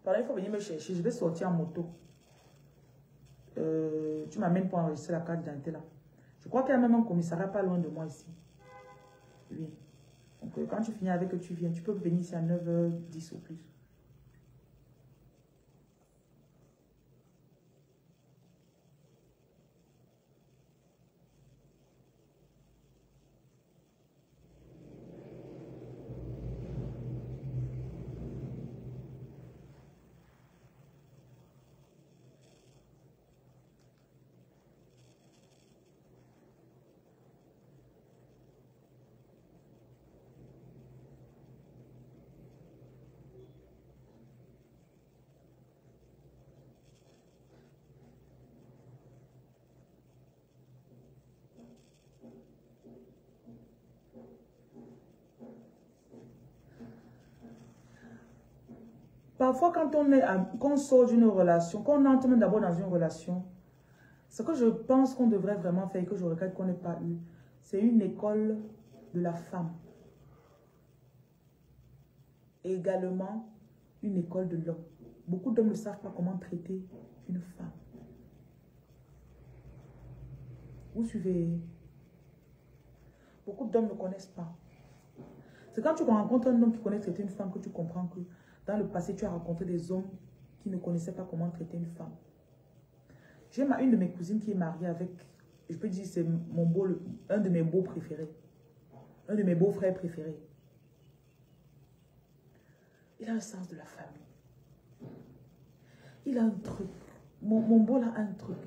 Voilà, il faut venir me chercher. Je vais sortir en moto. Tu m'amènes pour enregistrer la carte d'identité là. Je crois qu'il y a même un commissariat pas loin de moi ici. Oui. Donc, quand tu finis avec eux, tu viens. Tu peux venir ici à 9h10 ou plus. Parfois, quand on sort d'une relation, quand on entre même d'abord dans une relation, ce que je pense qu'on devrait vraiment faire et que je regrette qu'on n'ait pas eu, c'est une école de la femme. Et également, une école de l'homme. Beaucoup d'hommes ne savent pas comment traiter une femme. Vous suivez? Beaucoup d'hommes ne connaissent pas. C'est quand tu rencontres un homme qui connaît traiter une femme que tu comprends que dans le passé, tu as rencontré des hommes qui ne connaissaient pas comment traiter une femme. J'ai une de mes cousines qui est mariée avec, je peux dire, c'est un de mes beaux préférés. Un de mes beaux frères préférés. Il a un sens de la famille. Il a un truc. Mon beau a un truc.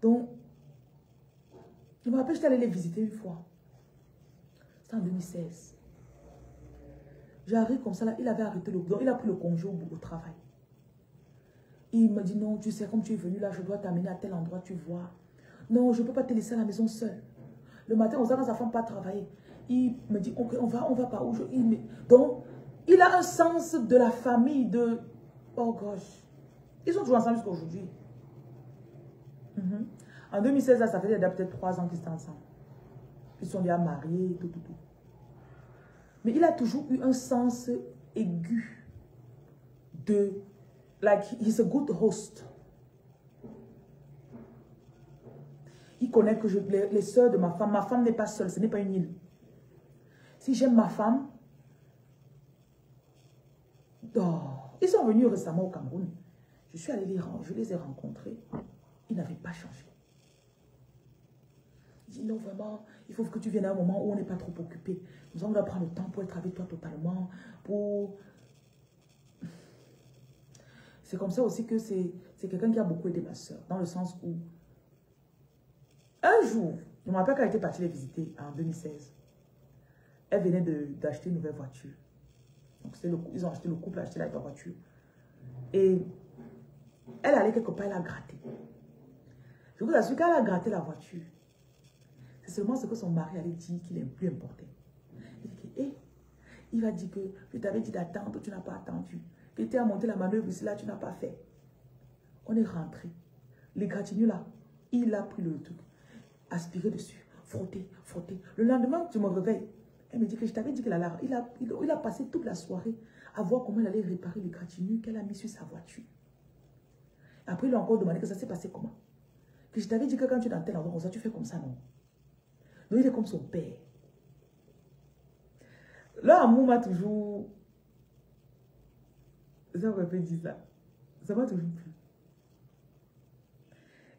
Donc, je me rappelle, j'étais allée les visiter une fois. C'était en 2016. J'arrive comme ça, là, il avait arrêté le boulot. Il a pris le congé au travail. Il me dit, non, tu sais, comme tu es venu là, je dois t'amener à tel endroit, tu vois. Non, je ne peux pas te laisser à la maison seule. Le matin, on sait quand sa femme pas travailler. Il me dit, ok, on va par où donc, il a un sens de la famille, de... Oh gosh. Ils sont toujours ensemble jusqu'à aujourd'hui. En 2016, là, ça faisait peut-être 3 ans qu'ils étaient ensemble. Ils sont déjà mariés, tout. Mais il a toujours eu un sens aigu de... Like, he's a good host. Il connaît que les soeurs de ma femme n'est pas seule, ce n'est pas une île. Si j'aime ma femme, oh, ils sont venus récemment au Cameroun. Je suis allée je les ai rencontrés. Ils n'avaient pas changé. Il dit non, vraiment, il faut que tu viennes à un moment où on n'est pas trop occupé. Nous allons prendre le temps pour être avec toi totalement. C'est comme ça aussi que c'est quelqu'un qui a beaucoup aidé ma soeur. Dans le sens où, un jour, je me rappelle qu'elle était partie les visiter en 2016. Elle venait d'acheter une nouvelle voiture. Donc, ils ont acheté, le couple a acheté la voiture. Et elle allait quelque part, elle a gratté. Je vous assure qu'elle a gratté la voiture. C'est seulement ce que son mari allait dire qui est plus important. Il dit que, il va dire que je t'avais dit d'attendre, tu n'as pas attendu. Que tu as monté la manœuvre ici, là, tu n'as pas fait. On est rentré. Les gratignures là, il a pris le truc, aspiré dessus, frotter. Le lendemain, tu me réveilles. Elle me dit que je t'avais dit qu'il a passé toute la soirée à voir comment elle allait réparer les gratignures qu'elle a mis sur sa voiture. Après, il a encore demandé que ça s'est passé comment. Que je t'avais dit que quand tu es dans tel endroit, tu fais comme ça, non? Donc, il est comme son père. Leur amour m'a toujours... Ça aurait pu dire ça. Ça m'a toujours plu.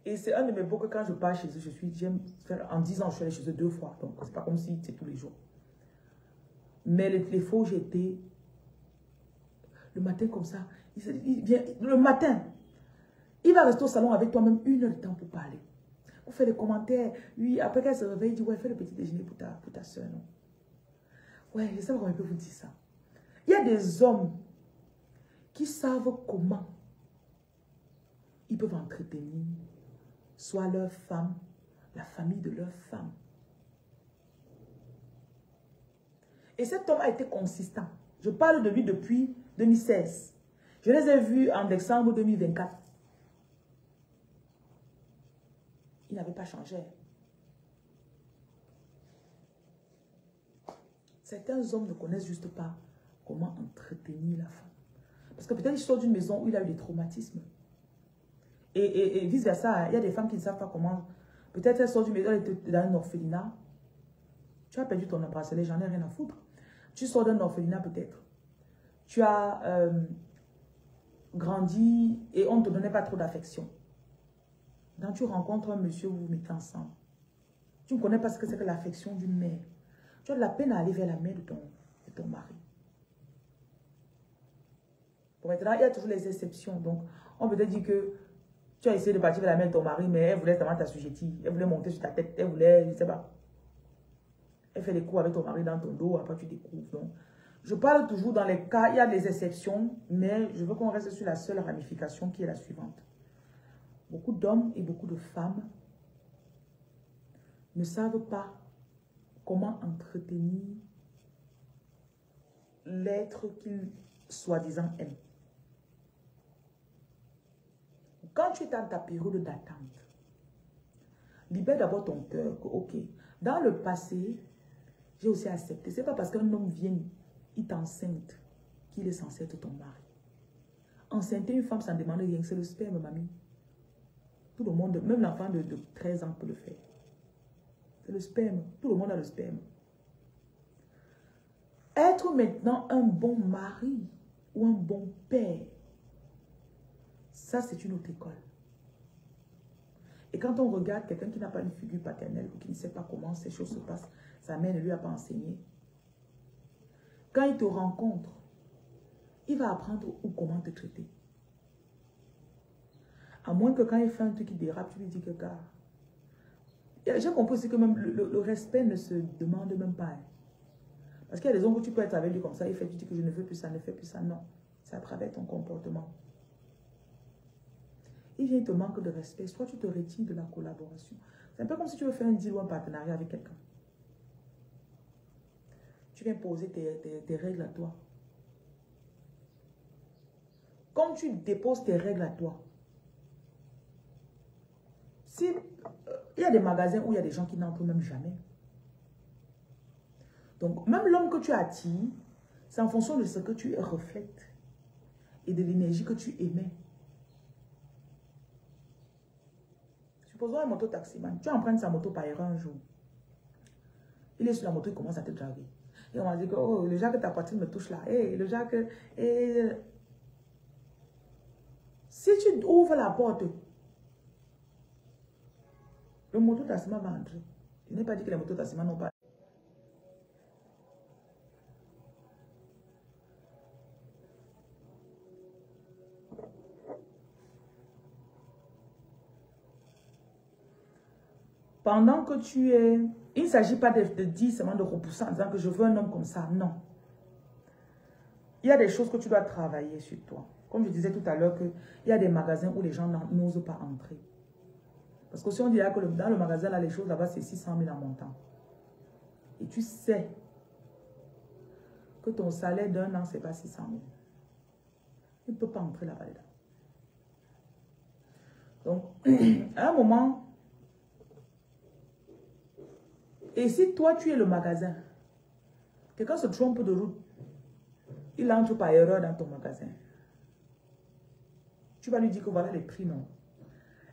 Et c'est un de mes beaux que quand je pars chez eux, j'aime faire... En 10 ans, je suis allée chez eux 2 fois. Donc, c'est pas comme si c'est tous les jours. Mais les fois où j'étais, le matin comme ça, il vient, le matin, il va rester au salon avec toi même 1 heure de temps pour parler. Pour faire des commentaires. Oui, après qu'elle se réveille, il dit, ouais, fais le petit déjeuner pour ta soeur, non? Ouais, je sais pas comment il peut vous dire ça. Il y a des hommes qui savent comment ils peuvent entretenir soit leur femme, la famille de leur femme. Et cet homme a été consistant. Je parle de lui depuis 2016. Je les ai vus en décembre 2024. Il n'avait pas changé. Certains hommes ne connaissent juste pas comment entretenir la femme. Parce que peut-être il sort d'une maison où il a eu des traumatismes. Et vice-versa, il y a des femmes qui ne savent pas comment. Peut-être elles sortent d'une maison, elles étaient dans un orphelinat. Tu as perdu ton bracelet, j'en ai rien à foutre. Tu sors d'un orphelinat peut-être. Tu as grandi et on ne te donnait pas trop d'affection. Quand tu rencontres un monsieur, vous vous mettez ensemble. Tu ne connais pas ce que c'est que l'affection d'une mère. Tu as de la peine à aller vers la mère de ton mari. Bon, maintenant, il y a toujours les exceptions. Donc, on peut te dire que tu as essayé de partir vers la mère de ton mari, mais elle voulait tellement t'assujettir. Elle voulait monter sur ta tête. Elle voulait, je ne sais pas. Elle fait des coups avec ton mari dans ton dos, après tu découvres. Donc, je parle toujours dans les cas, il y a des exceptions, mais je veux qu'on reste sur la seule ramification qui est la suivante. Beaucoup d'hommes et beaucoup de femmes ne savent pas comment entretenir l'être qu'ils soi-disant aiment. Quand tu es dans ta période d'attente, libère d'abord ton cœur que, ok, dans le passé, j'ai aussi accepté. Ce n'est pas parce qu'un homme vient, il t'enceinte, qu'il est censé être ton mari. Enceinter une femme, ça ne demande rien, c'est le sperme, mamie. Tout le monde, même l'enfant de 13 ans peut le faire. C'est le sperme. Tout le monde a le sperme. Être maintenant un bon mari ou un bon père, ça c'est une autre école. Et quand on regarde quelqu'un qui n'a pas une figure paternelle ou qui ne sait pas comment ces choses se passent, sa mère ne lui a pas enseigné. Quand il te rencontre, il va apprendre ou comment te traiter. À moins que quand il fait un truc qui dérape, tu lui dis que gars. J'ai compris aussi que même le respect ne se demande même pas. Hein. Parce qu'il y a des hommes où tu peux être avec lui comme ça, il fait, tu dis que je ne veux plus ça, ne fais plus ça. Non, c'est à travers ton comportement. Il vient, il te manque de respect, soit tu te retires de la collaboration. C'est un peu comme si tu veux faire un deal ou un partenariat avec quelqu'un. Tu viens poser tes règles à toi. Quand tu déposes tes règles à toi, si il y a des magasins où il y a des gens qui n'entrent même jamais. Donc, même l'homme que tu attires, c'est en fonction de ce que tu reflètes et de l'énergie que tu émets. Supposons un moto-taximan. Tu empruntes sa moto par erreur un jour. Il est sur la moto, il commence à te draguer. Et on va dire que oh, le genre que ta poitrine me touche là. Hey, le genre que... Si tu ouvres la porte, le moto-taximan va entrer. Je n'ai pas dit que les moto-taximans n'ont pas... Pendant que tu es... Il ne s'agit pas de dire seulement de repousser en disant que je veux un homme comme ça. Non. Il y a des choses que tu dois travailler sur toi. Comme je disais tout à l'heure, qu'il y a des magasins où les gens n'osent pas entrer. Parce que si on dirait que dans le magasin, là, les choses là-bas, c'est 600 000 en montant. Et tu sais que ton salaire d'un an, ce n'est pas 600 000. Tu ne peux pas entrer là-bas. Donc, à un moment... Et si toi, tu es le magasin, quelqu'un se trompe de route, il entre par erreur dans ton magasin. Tu vas lui dire que voilà les prix, non.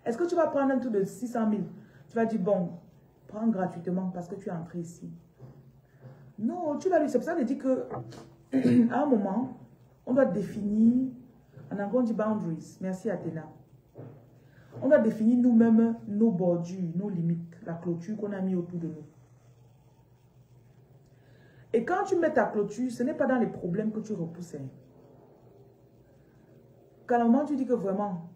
Est-ce que tu vas prendre un truc de 600 000? Tu vas dire, bon, prends gratuitement parce que tu es entré ici. Non, tu vas lui... C'est pour ça que je dis que à un moment, on doit définir, en anglais on dit boundaries. Merci Athéna. On doit définir nous-mêmes nos bordures, nos limites, la clôture qu'on a mis autour de nous. Et quand tu mets ta clôture, ce n'est pas dans les problèmes que tu repousses. Quand à un moment tu dis que vraiment,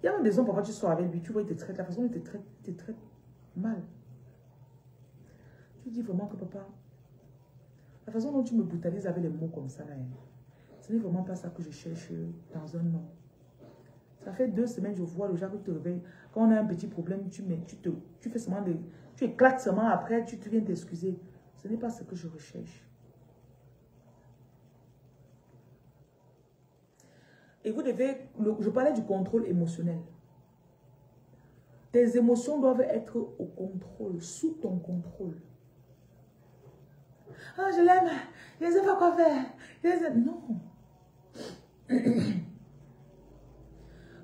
il y a même des hommes, parfois tu sors avec lui, tu vois, il te traite, la façon dont il te traite mal. Tu dis vraiment que papa, la façon dont tu me brutalises avec les mots comme ça, là, ce n'est vraiment pas ça que je cherche dans un homme. Ça fait 2 semaines, je vois le genre que tu te réveilles. Quand on a un petit problème, tu fais seulement tu éclates seulement après, tu viens t'excuser. Ce n'est pas ce que je recherche. Et vous devez, je parlais du contrôle émotionnel. Tes émotions doivent être au contrôle, sous ton contrôle. Ah, je l'aime, je ne sais pas quoi faire. Non.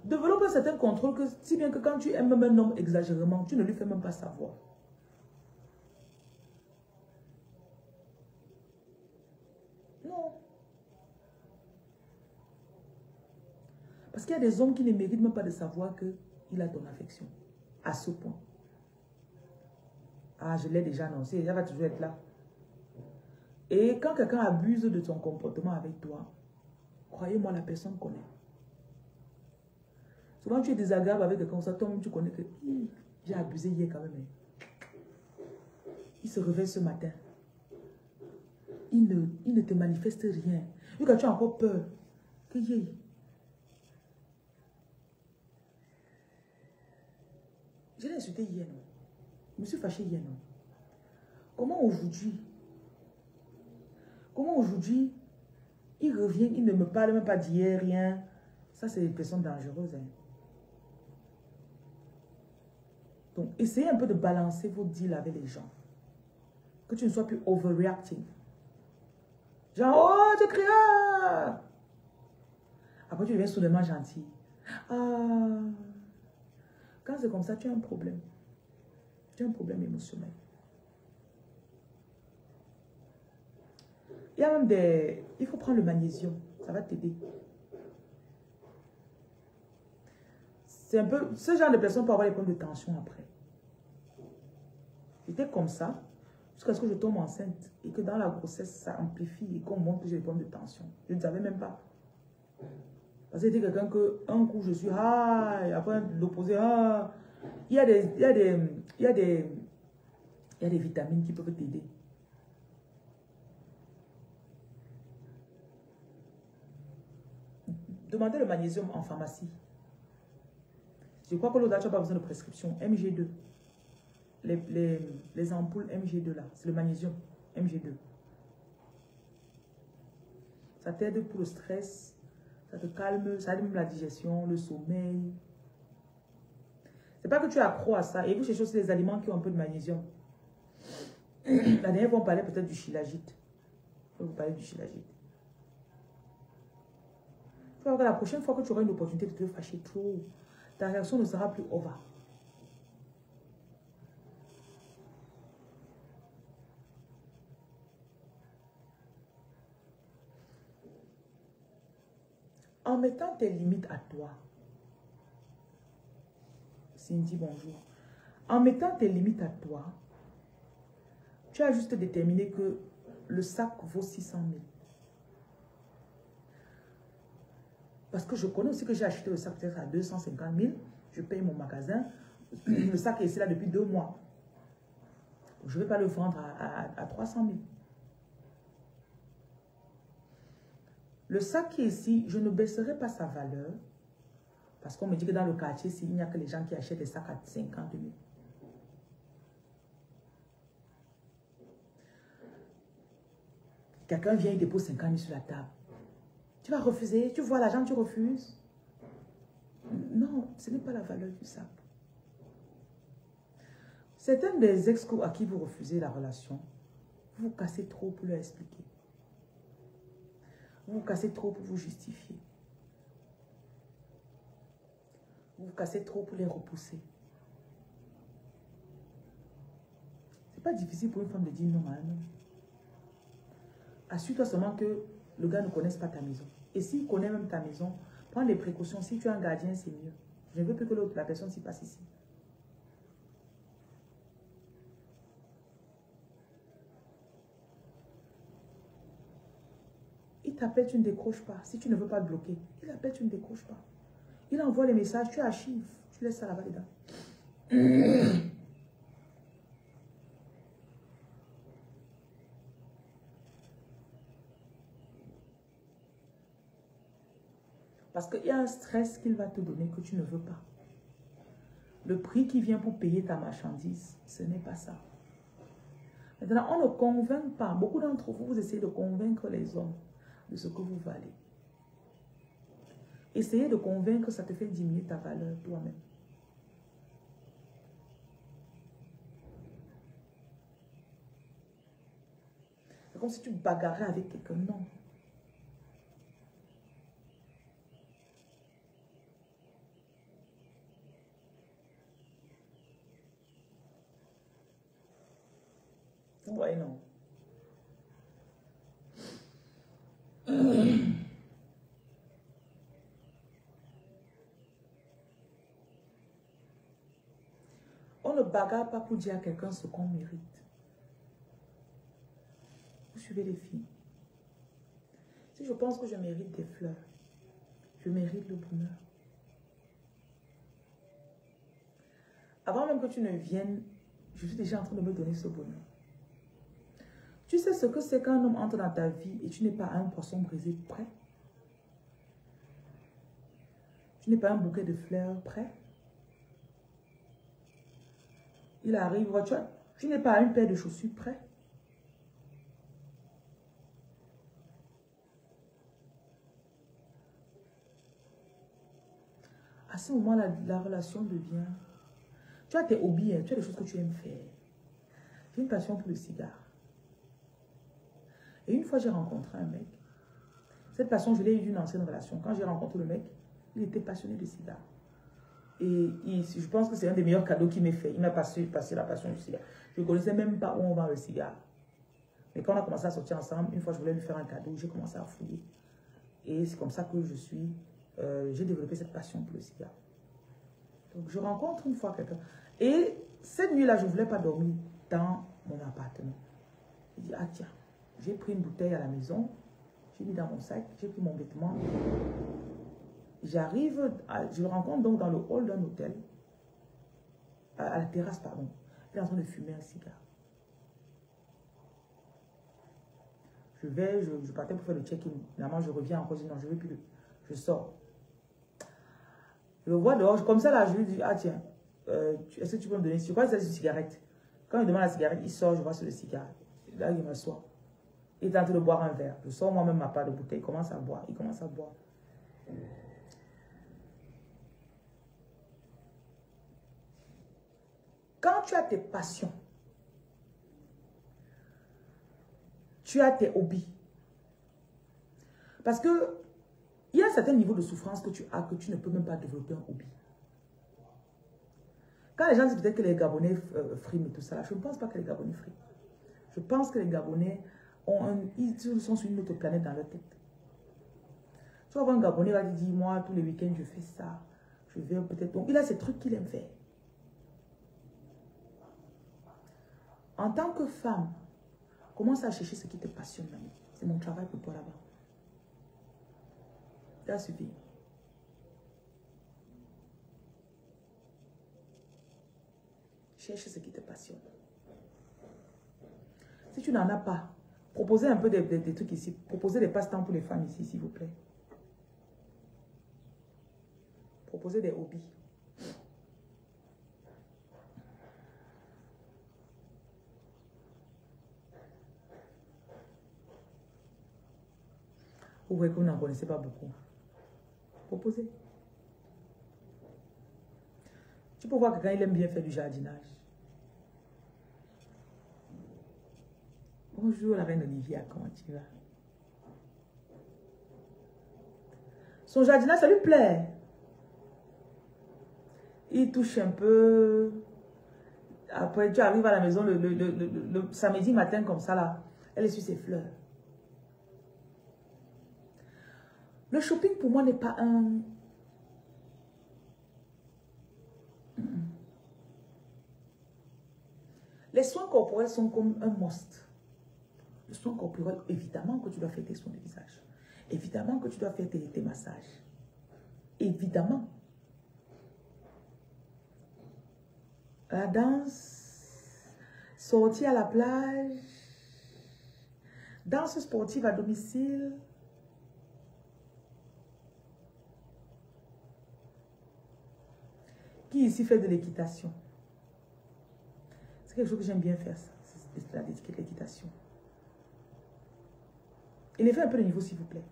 Développe un certain contrôle, si bien que quand tu aimes un homme exagérément, tu ne lui fais même pas savoir. qu'il y a des hommes qui ne méritent même pas de savoir qu'il a ton affection. À ce point. Ah, je l'ai déjà annoncé, elle va toujours être là. Et quand quelqu'un abuse de ton comportement avec toi, croyez-moi, la personne connaît. Souvent, tu es désagréable avec quelqu'un, ça, toi-même, tu connais que j'ai abusé hier quand même. Il se réveille ce matin. Il ne te manifeste rien. Et quand tu as encore peur, que je l'ai insulté hier, non? Je me suis fâché hier, non? Comment aujourd'hui, il revient, il ne me parle même pas d'hier, rien. Ça, c'est des personnes dangereuses. Hein. Donc, essayez un peu de balancer vos deals avec les gens. Que tu ne sois plus overreacting. Genre, oh, tu cries. Ah! Après, tu deviens soudainement gentil. Ah. Quand c'est comme ça, tu as un problème. Tu as un problème émotionnel. Il y a même des... Il faut prendre le magnésium. Ça va t'aider. C'est un peu... Ce genre de personne peut avoir des problèmes de tension après. J'étais comme ça jusqu'à ce que je tombe enceinte et que dans la grossesse, ça amplifie et qu'on montre que j'ai des problèmes de tension. Je ne savais même pas. Parce que c'était quelqu'un que un coup je suis et après l'opposé il y a des vitamines qui peuvent t'aider. Demandez le magnésium en pharmacie. Je crois que l'autre, tu n'as pas besoin de prescription. MG2. Les ampoules MG2 là, c'est le magnésium MG2. Ça t'aide pour le stress, ça te calme, ça aide même la digestion, le sommeil. C'est pas que tu es accro à ça. Et vous cherchez aussi les aliments qui ont un peu de magnésium. La dernière fois, on parlait peut-être du shilajit. Je vais vous parler du shilajit. Tu vas voir que la prochaine fois que tu auras une opportunité de te fâcher trop, ta réaction ne sera plus over. En mettant tes limites à toi, Cindy, bonjour. En mettant tes limites à toi, tu as juste déterminé que le sac vaut 600 000. Parce que je connais aussi que j'ai acheté le sac peut-être à 250 000. Je paye mon magasin. Le sac est ici là depuis 2 mois. Je ne vais pas le vendre à 300 000. Le sac qui est ici, je ne baisserai pas sa valeur. Parce qu'on me dit que dans le quartier, il n'y a que les gens qui achètent des sacs à 50 000. Quelqu'un vient et dépose 50 000 sur la table. Tu vas refuser? Tu vois l'argent, tu refuses? Non, ce n'est pas la valeur du sac. Certains des ex à qui vous refusez la relation, vous vous cassez trop pour leur expliquer. Vous vous cassez trop pour vous justifier. Vous vous cassez trop pour les repousser. C'est pas difficile pour une femme de dire non à un homme. Assure-toi seulement que le gars ne connaisse pas ta maison. Et s'il connaît même ta maison, prends les précautions. Si tu as un gardien, c'est mieux. Je ne veux plus que la personne s'y passe ici. Il t'appelle, tu ne décroches pas. Si tu ne veux pas le bloquer, il appelle, tu ne décroches pas. Il envoie les messages, tu archives. Tu laisses ça là-bas dedans. Parce qu'il y a un stress qu'il va te donner que tu ne veux pas. Le prix qui vient pour payer ta marchandise, ce n'est pas ça. Maintenant, on ne convainc pas. Beaucoup d'entre vous, vous essayez de convaincre les hommes de ce que vous valez. Essayer de convaincre, ça te fait diminuer ta valeur toi-même. C'est comme si tu bagarrais avec quelqu'un. Non. Ouais, non. ne bagarre pas pour dire à quelqu'un ce qu'on mérite. Vous suivez les filles. Si je pense que je mérite des fleurs, je mérite le bonheur. Avant même que tu ne viennes, je suis déjà en train de me donner ce bonheur. Tu sais ce que c'est qu'un homme entre dans ta vie et tu n'es pas un poisson brisé prêt? Tu n'es pas un bouquet de fleurs prêt? Il arrive, tu n'es pas une paire de chaussures prêt? À ce moment, la relation devient... Tu as tes hobbies, tu as des choses que tu aimes faire. J'ai une passion pour le cigare. Et une fois, j'ai rencontré un mec. Cette passion, je l'ai eue d'une ancienne relation. Quand j'ai rencontré le mec, il était passionné de cigare. Et je pense que c'est un des meilleurs cadeaux qu'il m'ait fait. Il m'a passé la passion du cigare. Je ne connaissais même pas où on vend le cigare. Mais quand on a commencé à sortir ensemble, une fois, je voulais lui faire un cadeau. J'ai commencé à fouiller. Et c'est comme ça que j'ai développé cette passion pour le cigare. Donc, je rencontre une fois quelqu'un. Et cette nuit-là, je ne voulais pas dormir dans mon appartement. Je dis, ah tiens, j'ai pris une bouteille à la maison, j'ai mis dans mon sac, j'ai pris mon vêtement. J'arrive, je le rencontre donc dans le hall d'un hôtel, à la terrasse, pardon. Il est en train de fumer un cigare. Je partais pour faire le check-in. Finalement, je reviens encore, je dis non, je ne veux plus. Je sors. Je le vois dehors, comme ça là, je lui dis, ah tiens, est-ce que tu peux me donner, je crois que c'est une cigarette. Quand il demande la cigarette, il sort, je vois sur le cigare. Là, il m'assoit. Il est en train de boire un verre. Je sors moi-même ma part de bouteille, il commence à boire, il commence à boire. Quand tu as tes passions, tu as tes hobbies. Parce que il y a un certain niveau de souffrance que tu as que tu ne peux même pas développer un hobby. Quand les gens disent peut-être que les Gabonais friment et tout ça, je ne pense pas que les Gabonais friment. Je pense que les Gabonais ils sont sur une autre planète dans leur tête. Tu vas voir un Gabonais là, qui dit, moi, tous les week-ends, je fais ça. Je vais peut-être... Donc, il a ces trucs qu'il aime faire. En tant que femme, commence à chercher ce qui te passionne. C'est mon travail pour toi là-bas. Ça suffit. Cherche ce qui te passionne. Si tu n'en as pas, proposez un peu des trucs ici. Proposez des passe-temps pour les femmes ici, s'il vous plaît. Proposez des hobbies. Vous voyez que vous n'en connaissez pas beaucoup. Proposez. Tu peux voir que quand il aime bien faire du jardinage. Bonjour la reine Olivia, comment tu vas? Son jardinage, ça lui plaît. Il touche un peu. Après, tu arrives à la maison le samedi matin comme ça là. Elle est sur ses fleurs. Le shopping pour moi n'est pas un... Les soins corporels sont comme un must. Le soin corporel, évidemment que tu dois faire tes soins de visage. Évidemment que tu dois faire tes massages. Évidemment. La danse, sortir à la plage, danse sportive à domicile. Qui ici fait de l'équitation? C'est quelque chose que j'aime bien faire, ça. C'est l'équitation. Élevez un peu le niveau, s'il vous plaît.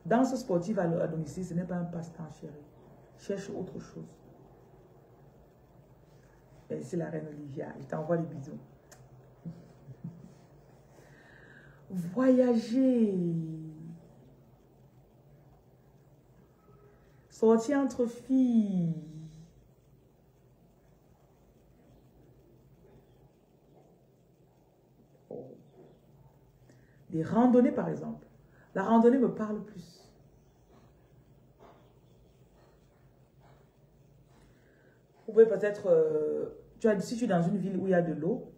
Danse sportive à domicile, ce n'est pas un passe-temps, chérie. Cherche autre chose. C'est la reine Olivia. Je t'envoie des bisous. Voyager. Sortir entre filles. Oh. Des randonnées, par exemple. La randonnée me parle plus. Vous pouvez peut-être, si tu es dans une ville où il y a de l'eau,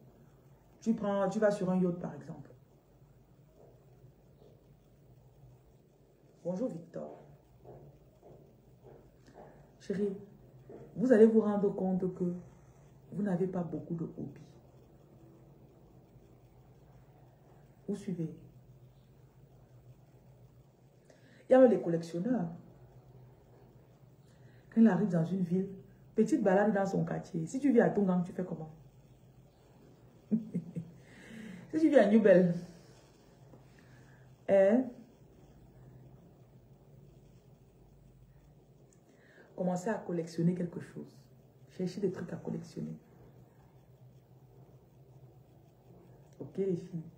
tu vas sur un yacht par exemple. Bonjour Victor. Chérie, vous allez vous rendre compte que vous n'avez pas beaucoup de hobbies. Vous suivez. Il y a même les collectionneurs. Quand il arrive dans une ville, petite balade dans son quartier. Si tu vis à Tongang, tu fais comment? Si tu vis à Newbell, commencez à collectionner quelque chose. Cherchez des trucs à collectionner. Ok les filles?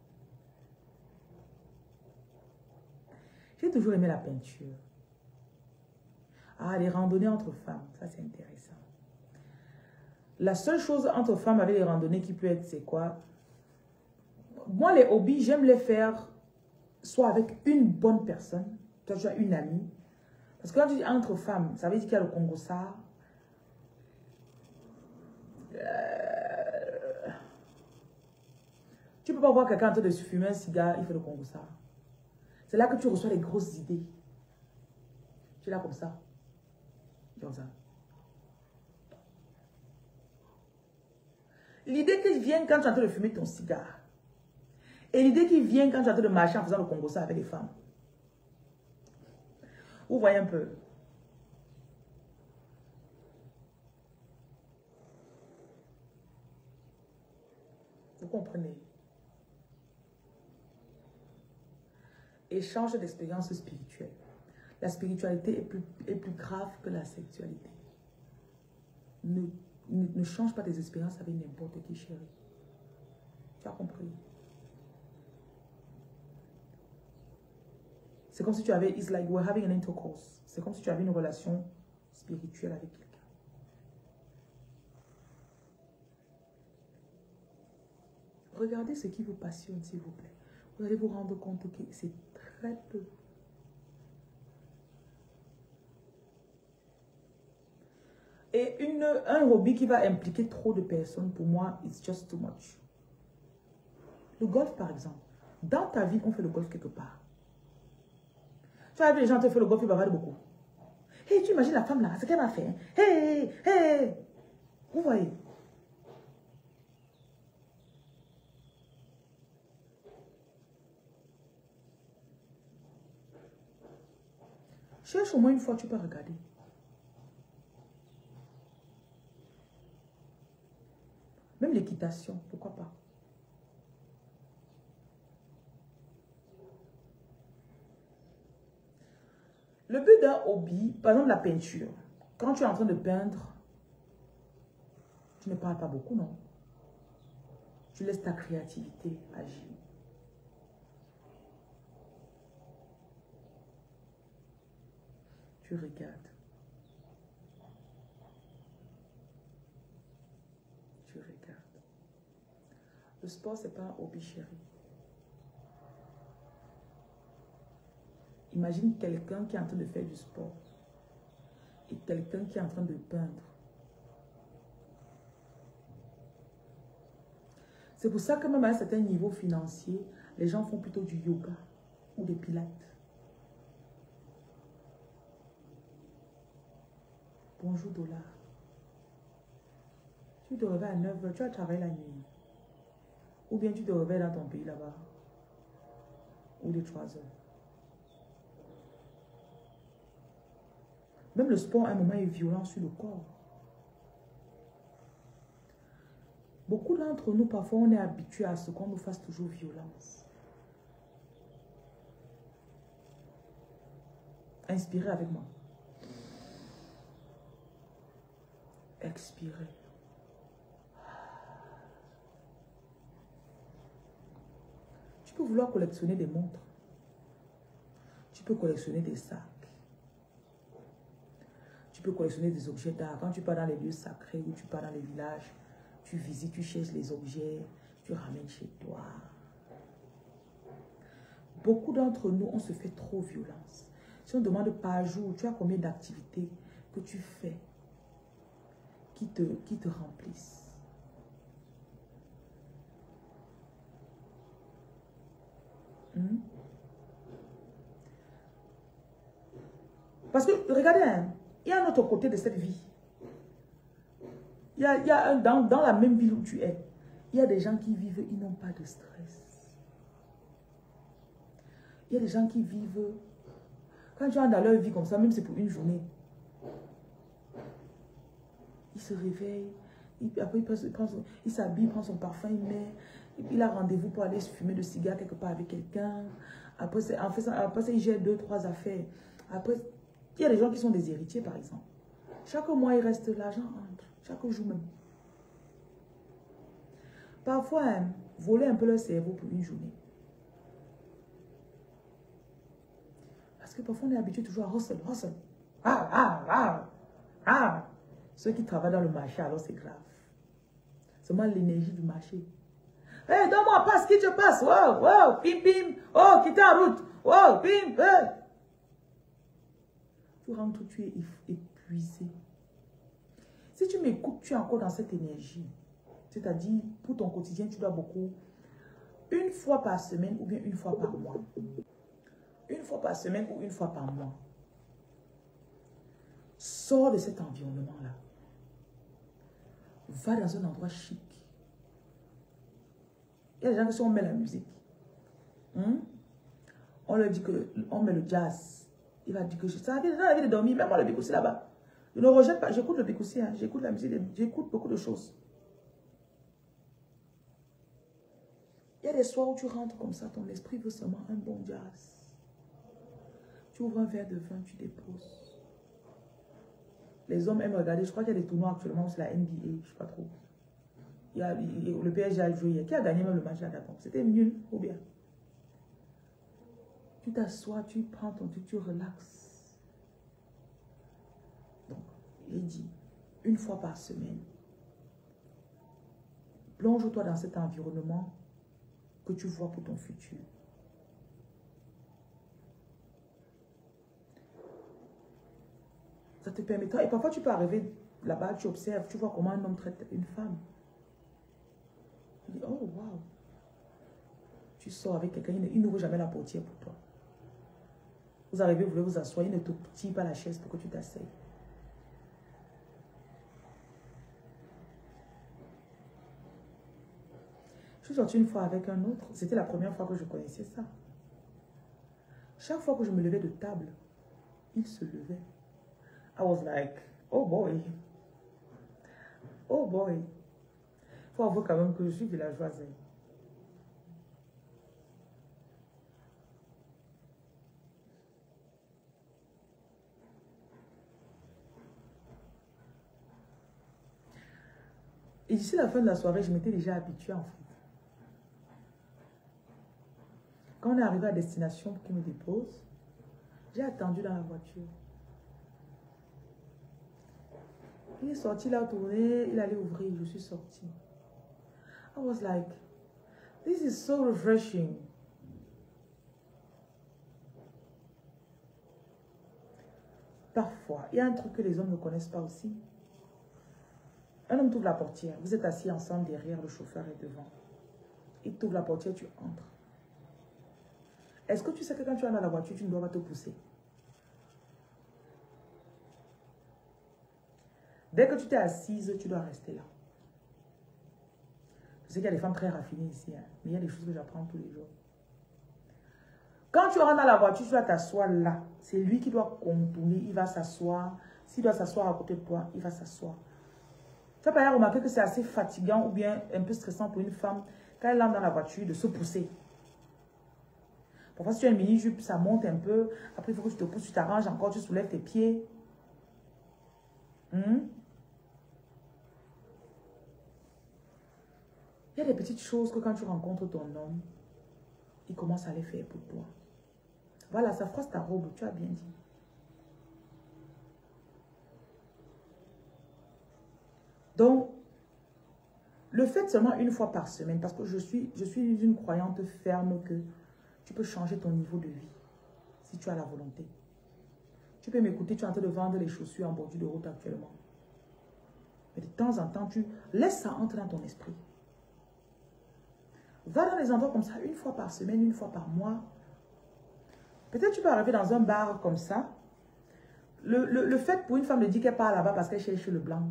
J'ai toujours aimé la peinture. Ah, les randonnées entre femmes, ça c'est intéressant. La seule chose entre femmes avec les randonnées qui peut être, c'est quoi? Moi, les hobbies, j'aime les faire soit avec une bonne personne, toi tu as une amie. Parce que quand tu dis entre femmes, ça veut dire qu'il y a le Congo-ça. Tu ne peux pas voir quelqu'un en train de se fumer un cigare, il fait le Congo-ça. C'est là que tu reçois les grosses idées. Tu es là comme ça. Comme ça. L'idée qui vient quand tu es en train de fumer ton cigare. Et l'idée qui vient quand tu es en train de marcher en faisant le Congo-ça avec les femmes. Vous voyez un peu. Vous comprenez? Échange d'expériences spirituelles. La spiritualité est plus grave que la sexualité. Ne change pas tes expériences avec n'importe qui, chérie. Tu as compris? C'est comme si tu avais, it's like we're having an intercourse. C'est comme si tu avais une relation spirituelle avec quelqu'un. Regardez ce qui vous passionne, s'il vous plaît. Vous allez vous rendre compte que c'est très peu. Et un hobby qui va impliquer trop de personnes, pour moi, it's just too much. Le golf, par exemple. Dans ta vie, on fait le golf quelque part. Tu as vu les gens te faire le golf, ils bavardent beaucoup. Hey, tu imagines la femme là, ce qu'elle va faire. Hey, hey. Vous voyez. Cherche au moins une fois, tu peux regarder. Même l'équitation, pourquoi pas? Le but d'un hobby, par exemple la peinture, quand tu es en train de peindre, tu ne parles pas beaucoup, non? Tu laisses ta créativité agir. Tu regardes. Tu regardes. Le sport, ce n'est pas un hobby, chérie. Imagine quelqu'un qui est en train de faire du sport et quelqu'un qui est en train de peindre. C'est pour ça que même à un certain niveau financier, les gens font plutôt du yoga ou des pilates. Bonjour dollar. Tu te réveilles à 9 h, tu vas travailler la nuit. Ou bien tu te réveilles dans ton pays là-bas. Ou de 3 heures. Même le sport, à un moment, est violent sur le corps. Beaucoup d'entre nous, parfois, on est habitués à ce qu'on nous fasse toujours violence. Inspirez avec moi. Expirez. Tu peux vouloir collectionner des montres. Tu peux collectionner des sacs. Tu peux collectionner des objets d'art. Quand tu pars dans les lieux sacrés ou tu pars dans les villages, tu visites, tu cherches les objets, tu ramènes chez toi. Beaucoup d'entre nous, on se fait trop violence. Si on demande par jour, tu as combien d'activités que tu fais qui te remplissent. Parce que, regardez, hein, il y a un autre côté de cette vie. Dans la même ville où tu es, il y a des gens qui vivent, ils n'ont pas de stress. Il y a des gens qui vivent, quand tu entres dans leur vie comme ça, même si c'est pour une journée, il se réveille, après il s'habille, prend son parfum, il met, il a rendez-vous pour aller se fumer de cigare quelque part avec quelqu'un. Après, il gère 2-3 affaires. Après, il y a des gens qui sont des héritiers, par exemple. Chaque mois, il reste, l'argent entre. Chaque jour même. Parfois, hein, voler un peu leur cerveau pour une journée. Parce que parfois, on est habitué toujours à hustle, hustle. Ceux qui travaillent dans le marché, alors c'est grave. Seulement l'énergie du marché. Hey, donne-moi, passe, qui te passe? Wow, wow, pim, pim. Oh, quitte en route. Wow, pim, hey. Tu rentres, tu es épuisé. Si tu m'écoutes, tu es encore dans cette énergie. C'est-à-dire, pour ton quotidien, tu dois beaucoup. Une fois par semaine ou bien une fois par mois. Une fois par semaine ou une fois par mois. Sors de cet environnement-là. Va dans un endroit chic. Il y a des gens qui sont, on met la musique. On leur dit que on met le jazz. Il va dire que ça a déjà envie de dormir, même moi le Bikoussi là-bas. Je ne rejette pas, j'écoute le Bikoussi, hein, j'écoute la musique, j'écoute beaucoup de choses. Il y a des soirs où tu rentres comme ça, ton esprit veut seulement un bon jazz. Tu ouvres un verre de vin, tu déposes. Les hommes aiment regarder, je crois qu'il y a des tournois actuellement, c'est la NBA, je ne sais pas trop. Le PSG a joué hier. Qui a gagné même le match à Gabon? C'était nul ou bien? Tu t'assois, tu prends ton truc, tu relaxes. Donc, il dit, une fois par semaine, plonge-toi dans cet environnement que tu vois pour ton futur. Ça te permettra, et parfois tu peux arriver là-bas, tu observes, tu vois comment un homme traite une femme. Tu dis, oh wow. Tu sors avec quelqu'un, il n'ouvre jamais la portière pour toi. Vous arrivez, vous voulez vous asseoir, il ne te tire pas la chaise pour que tu t'asseyes. Je suis sortie une fois avec un autre. C'était la première fois que je connaissais ça. Chaque fois que je me levais de table, il se levait. I was like, oh boy. Oh boy. Il faut avouer quand même que je suis villageoise. Et d'ici la fin de la soirée, je m'étais déjà habituée en fait. Quand on est arrivé à destination pour qu'il me dépose, j'ai attendu dans la voiture. Il est sorti là, tourné, il allait ouvrir, je suis sortie. I was like, this is so refreshing. Parfois, il y a un truc que les hommes ne connaissent pas aussi. Un homme t'ouvre la portière, vous êtes assis ensemble derrière, le chauffeur est devant. Il t'ouvre la portière, tu entres. Est-ce que tu sais que quand tu es dans la voiture, tu ne dois pas te pousser? Dès que tu t'es assise, tu dois rester là. Je sais qu'il y a des femmes très raffinées ici, hein, mais il y a des choses que j'apprends tous les jours. Quand tu rentres dans la voiture, tu dois t'asseoir là. C'est lui qui doit contourner, il va s'asseoir. S'il doit s'asseoir à côté de toi, il va s'asseoir. Tu as pas remarqué que c'est assez fatigant ou bien un peu stressant pour une femme, quand elle entre dans la voiture, de se pousser. Parfois, si tu as une mini-jupe, ça monte un peu. Après, il faut que tu te pousses, tu t'arranges encore, tu soulèves tes pieds. Il y a des petites choses que quand tu rencontres ton homme, il commence à les faire pour toi. Voilà, ça froisse ta robe, tu as bien dit. Donc, le fait seulement une fois par semaine, parce que je suis une croyante ferme que tu peux changer ton niveau de vie si tu as la volonté. Tu peux m'écouter, tu es en train de vendre les chaussures en bordure de route actuellement. Mais de temps en temps, tu laisses ça entrer dans ton esprit. Va dans des endroits comme ça, une fois par semaine, une fois par mois. Peut-être tu peux arriver dans un bar comme ça. Le fait pour une femme de dire qu'elle part là-bas parce qu'elle cherche le blanc,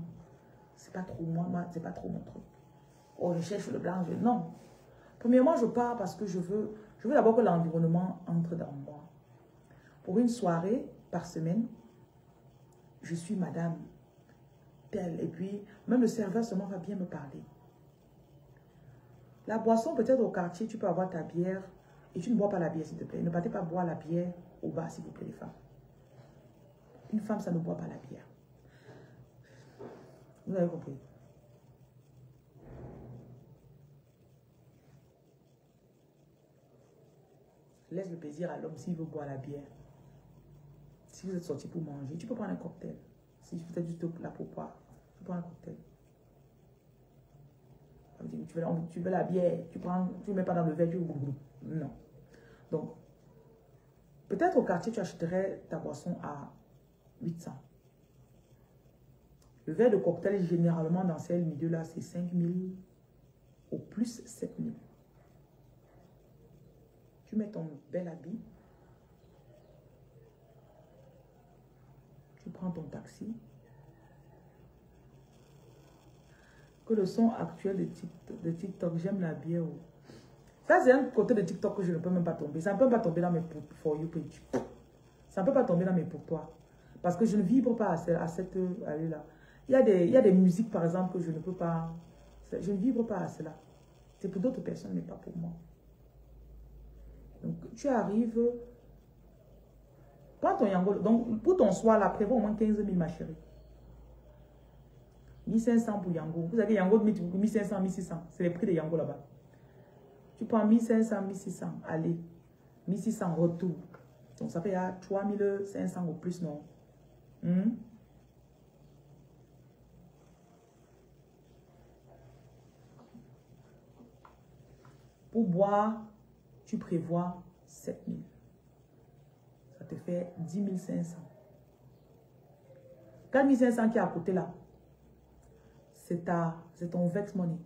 c'est pas trop moi, c'est pas trop mon truc. Oh, je cherche le blanc. Non. Premièrement, je pars parce que je veux d'abord que l'environnement entre dans moi. Pour une soirée par semaine, je suis madame telle. Et puis, même le serveur seulement va bien me parler. La boisson, peut-être au quartier, tu peux avoir ta bière. Et tu ne bois pas la bière, s'il te plaît. Ne partez pas boire la bière au bar, s'il vous plaît, les femmes. Une femme, ça ne boit pas la bière. Vous avez compris? Laisse le plaisir à l'homme s'il veut boire la bière. Si vous êtes sorti pour manger, tu peux prendre un cocktail. Si vous êtes juste là pour boire, tu prends un cocktail. Tu veux la bière, tu ne mets pas dans le verre, tu... Non. Donc, peut-être au quartier, tu achèterais ta boisson à 800. Le verre de cocktail, généralement, dans ces milieux-là, c'est 5000 au plus 7000. Tu mets ton bel habit. Tu prends ton taxi. Que le son actuel de TikTok, j'aime la bière. Ça, c'est un côté de TikTok que je ne peux même pas tomber. Ça ne peut pas tomber dans mes For You page. Ça ne peut pas tomber dans mes pour toi. Parce que je ne vibre pas à cette allée-là. Il y a des musiques, par exemple, que je ne peux pas... Je ne vibre pas à cela. C'est pour d'autres personnes, mais pas pour moi. Donc, tu arrives... Prends ton yango. Donc, pour ton soir, là, prévois au moins 15 000, ma chérie. 1500 pour yango. Vous avez yango de 1500, 1600. C'est les prix de yango là-bas. Tu prends 1500, 1600. Allez. 1600 retour. Donc, ça fait à 3500 au plus, non? Pour boire, tu prévois 7000. Ça te fait 10 500. 4 500 qui est à côté là, c'est ton vex money.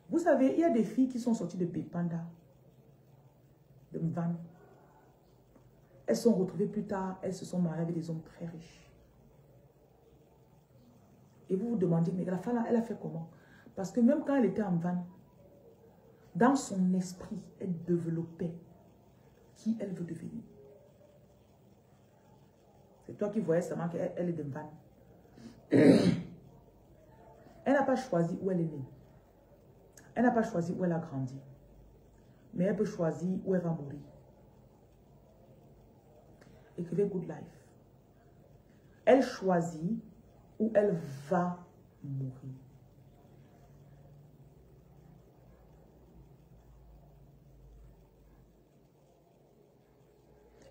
Vous savez, il y a des filles qui sont sorties de Bepanda, de Mvan. Elles sont retrouvées plus tard, elles se sont mariées avec des hommes très riches. Et vous vous demandez, mais la femme là, elle a fait comment? Parce que même quand elle était en Mvan, dans son esprit, elle développait qui elle veut devenir. C'est toi qui voyais seulement qu'elle est de Mvan. Elle n'a pas choisi où elle est née. Elle n'a pas choisi où elle a grandi. Mais elle peut choisir où elle va mourir. Écrivez Good Life. Elle choisit où elle va mourir.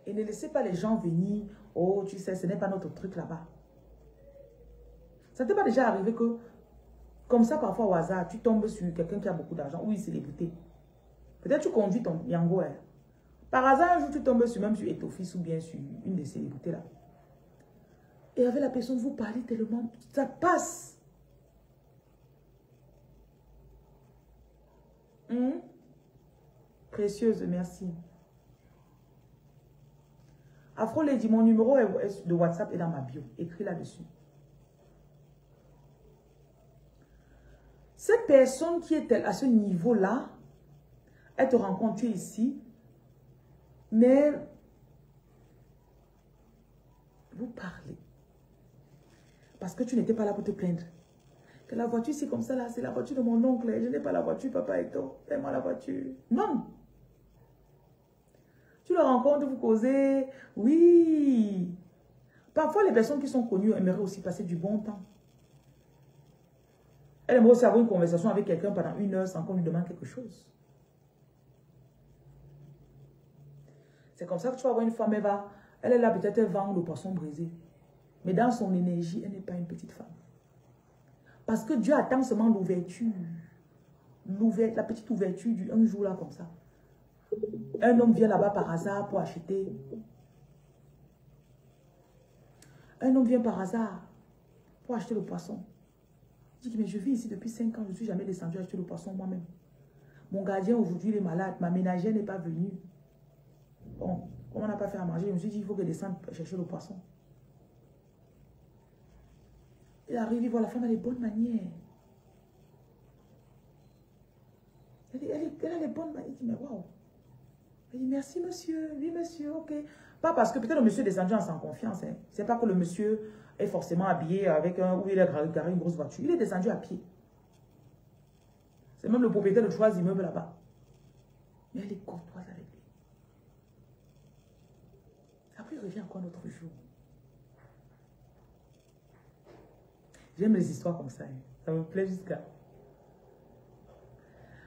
Et ne laissez pas les gens venir. Oh, tu sais, ce n'est pas notre truc là-bas. Ça t'est pas déjà arrivé que, comme ça, parfois au hasard, tu tombes sur quelqu'un qui a beaucoup d'argent ou une célébrité. Peut-être tu conduis ton yango. Hein. Par hasard, un jour, tu tombes même sur Etofis ou bien sur une des célébrités là. Et avec la personne, vous parlez tellement, ça passe. Précieuse, merci. Afro Lady, mon numéro de WhatsApp est dans ma bio. Écris là-dessus. Cette personne qui est à ce niveau-là, elle te rencontre ici, mais vous parlez. Parce que tu n'étais pas là pour te plaindre. Que la voiture, c'est comme ça là, c'est la voiture de mon oncle. Je n'ai pas la voiture, papa Hector. Fais-moi la voiture. Non. Tu le rencontres, vous causez. Oui. Parfois, les personnes qui sont connues aimeraient aussi passer du bon temps. Elle aimerait aussi avoir une conversation avec quelqu'un pendant 1 heure sans qu'on lui demande quelque chose. C'est comme ça que tu vas voir une femme, elle est là, peut-être elle vend le poisson brisé. Mais dans son énergie, elle n'est pas une petite femme. Parce que Dieu attend seulement l'ouverture. La petite ouverture un jour là comme ça. Un homme vient là-bas par hasard pour acheter. Un homme vient par hasard. pour acheter le poisson. Je dis, mais je vis ici depuis 5 ans, je ne suis jamais descendu acheter le poisson moi-même. Mon gardien aujourd'hui, il est malade, ma ménagère n'est pas venue. Bon, comme on n'a pas fait à manger, je me suis dit, il faut que je descende chercher le poisson. Il arrive, il voit la femme a les bonnes manières. Elle a les bonnes manières. Il dit, mais waouh. Elle dit, merci monsieur, oui monsieur, ok. Pas parce que peut-être le monsieur est descendu en sans confiance. Hein. C'est pas que le monsieur est forcément habillé avec un, ou il a garé une grosse voiture. Il est descendu à pied. C'est même le propriétaire de 3 immeubles là-bas. Mais elle est courtoise avec lui. Après, il revient encore un autre jour. J'aime les histoires comme ça. Hein. Ça me plaît jusqu'à...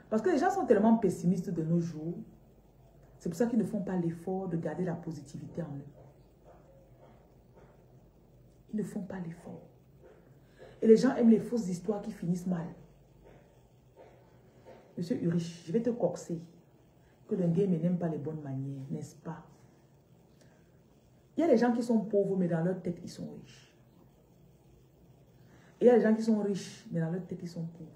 Parce que les gens sont tellement pessimistes de nos jours. C'est pour ça qu'ils ne font pas l'effort de garder la positivité en eux. Ils ne font pas l'effort. Et les gens aiment les fausses histoires qui finissent mal. Monsieur Urich, je vais te coxer. Que le gars n'aime pas les bonnes manières, n'est-ce pas? Il y a des gens qui sont pauvres, mais dans leur tête, ils sont riches. Et il y a des gens qui sont riches, mais dans leur tête, ils sont pauvres.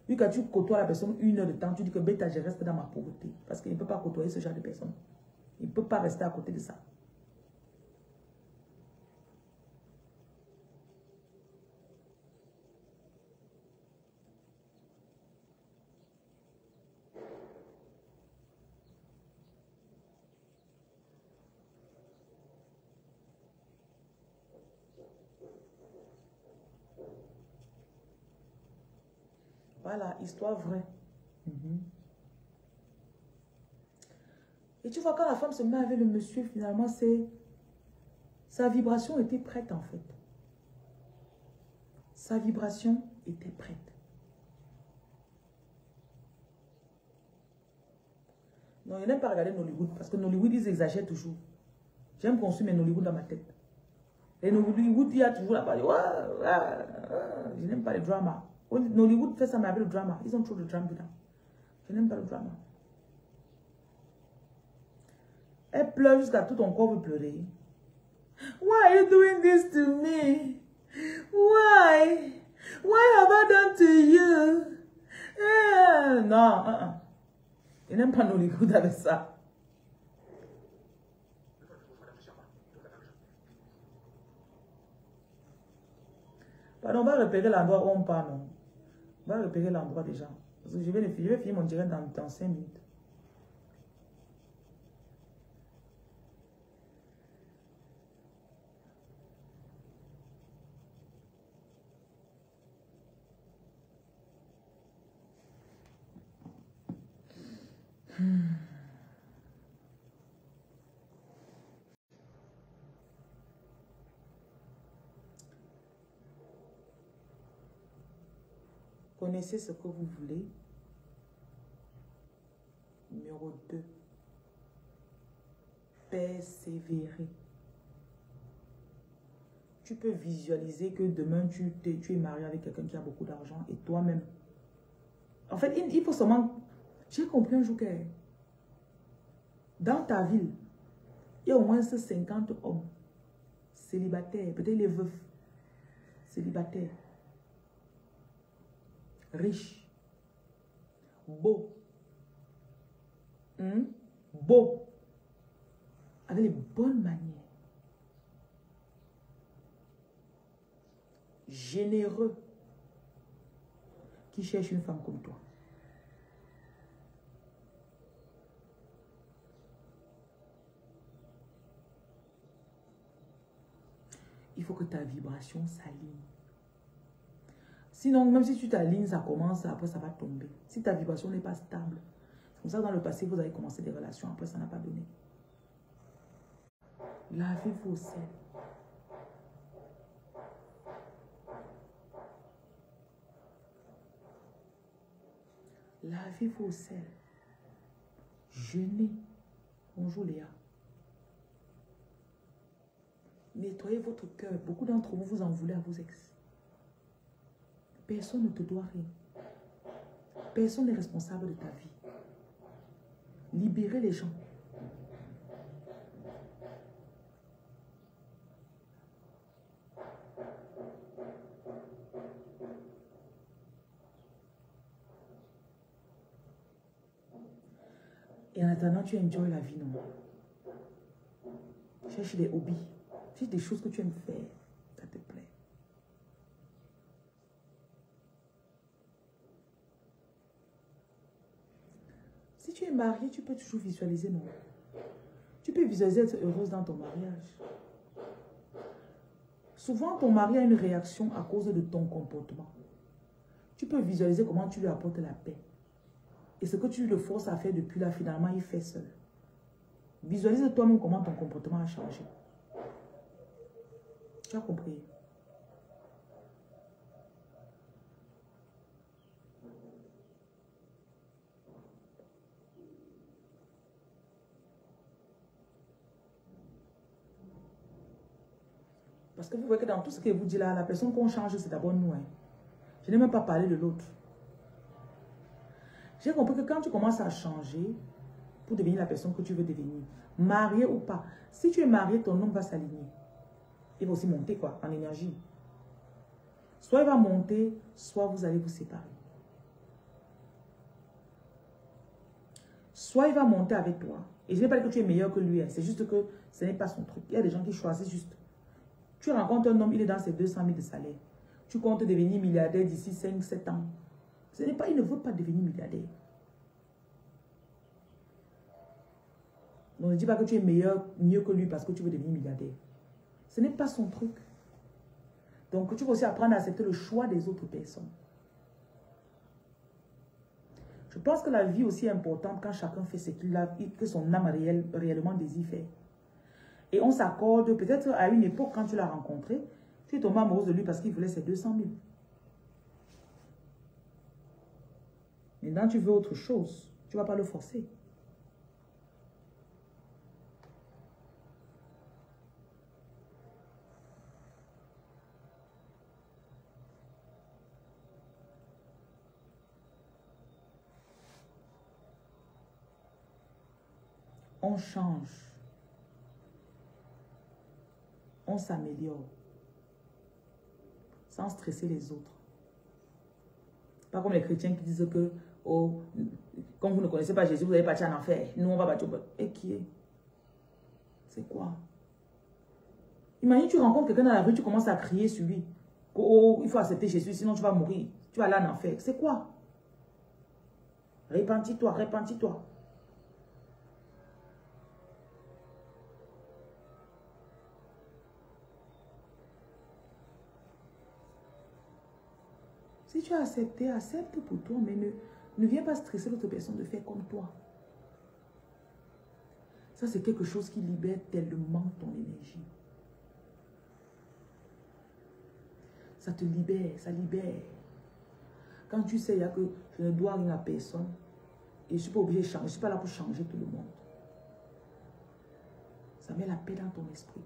Vu que tu côtoies la personne 1 heure de temps, tu dis que bêta, je reste dans ma pauvreté. Parce qu'il ne peut pas côtoyer ce genre de personne. Il ne peut pas rester à côté de ça. Voilà, histoire vraie. Et tu vois, quand la femme se met avec le monsieur, finalement, c'est... Sa vibration était prête, en fait. Sa vibration était prête. Non, je n'aime pas regarder Nollywood, parce que Nollywood, ils exagèrent toujours. J'aime construire mes Nollywood dans ma tête. Et Nollywood, il y a toujours là-bas. Je n'aime pas les dramas. Nollywood fait ça, mais avec le drama. Ils ont trop de drama dedans. Je n'aime pas le drama. Elle pleure jusqu'à tout ton corps veut pleurer. Why are you doing this to me? Why? Why have I done to you? Non, Je n'aime pas Nollywood avec ça. Pardon, on va repérer l'endroit où on parle. Non? On va repérer l'endroit déjà. Parce que je vais finir mon direct dans 5 minutes. Connaissez ce que vous voulez. Numéro 2. Persévérer. Tu peux visualiser que demain, tu es marié avec quelqu'un qui a beaucoup d'argent et toi-même. En fait, il faut seulement... J'ai compris un jour que dans ta ville, il y a au moins 50 hommes célibataires, peut-être les veufs, célibataires, riches, beaux, beaux, avec les bonnes manières, généreux, qui cherchent une femme comme toi. Il faut que ta vibration s'aligne. Sinon, même si tu t'alignes, ça commence, après ça va tomber. Si ta vibration n'est pas stable, c'est comme ça dans le passé, vous avez commencé des relations, après ça n'a pas donné. Lavez vos selles. Lavez vos selles. Jeûnez. Bonjour Léa. Nettoyez votre cœur. Beaucoup d'entre vous, vous en voulez à vos ex. Personne ne te doit rien. Personne n'est responsable de ta vie. Libérez les gens. Et en attendant, tu enjoy la vie, non? Cherche des hobbies. Cherche des choses que tu aimes faire. Ça te plaît. Si tu es marié, tu peux toujours visualiser, non? Tu peux visualiser être heureuse dans ton mariage. Souvent, ton mari a une réaction à cause de ton comportement. Tu peux visualiser comment tu lui apportes la paix. Et ce que tu le forces à faire depuis là, finalement, il fait seul. Visualise toi-même comment ton comportement a changé. Tu as compris? Parce que vous voyez que dans tout ce que vous dites là, la personne qu'on change, c'est d'abord nous. Hein. Je n'ai même pas parlé de l'autre. J'ai compris que quand tu commences à changer pour devenir la personne que tu veux devenir, marié ou pas, si tu es marié, ton homme va s'aligner. Il va aussi monter quoi, en énergie. Soit il va monter, soit vous allez vous séparer. Soit il va monter avec toi. Et je n'ai pas dit que tu es meilleur que lui. Hein. C'est juste que ce n'est pas son truc. Il y a des gens qui choisissent juste. Tu rencontres un homme, il est dans ses 200 000 de salaire. Tu comptes devenir milliardaire d'ici 5-7 ans. Ce n'est pas, il ne veut pas devenir milliardaire. Donc ne dis pas que tu es mieux que lui parce que tu veux devenir milliardaire. Ce n'est pas son truc. Donc tu vas aussi apprendre à accepter le choix des autres personnes. Je pense que la vie aussi est importante quand chacun fait ce qu'il a, que son âme réellement désire faire. Et on s'accorde, peut-être à une époque, quand tu l'as rencontré, tu es tombé amoureuse de lui parce qu'il voulait ses 200 000. Maintenant, tu veux autre chose. Tu ne vas pas le forcer. On change. On s'améliore. Sans stresser les autres. Pas comme les chrétiens qui disent que, oh, comme vous ne connaissez pas Jésus, vous allez partir en enfer. Nous, on va partir. Et qui est? C'est quoi? Imagine, tu rencontres quelqu'un dans la rue, tu commences à crier sur lui. Oh, il faut accepter Jésus, sinon tu vas mourir. Tu vas aller en enfer. C'est quoi? Repentis-toi, repentis-toi. Si tu as accepté, accepte pour toi, mais ne viens pas stresser l'autre personne de faire comme toi. Ça, c'est quelque chose qui libère tellement ton énergie. Ça te libère, ça libère. Quand tu sais, il y a que je ne dois rien à personne, et je ne suis pas obligé de changer, je ne suis pas là pour changer tout le monde. Ça met la paix dans ton esprit.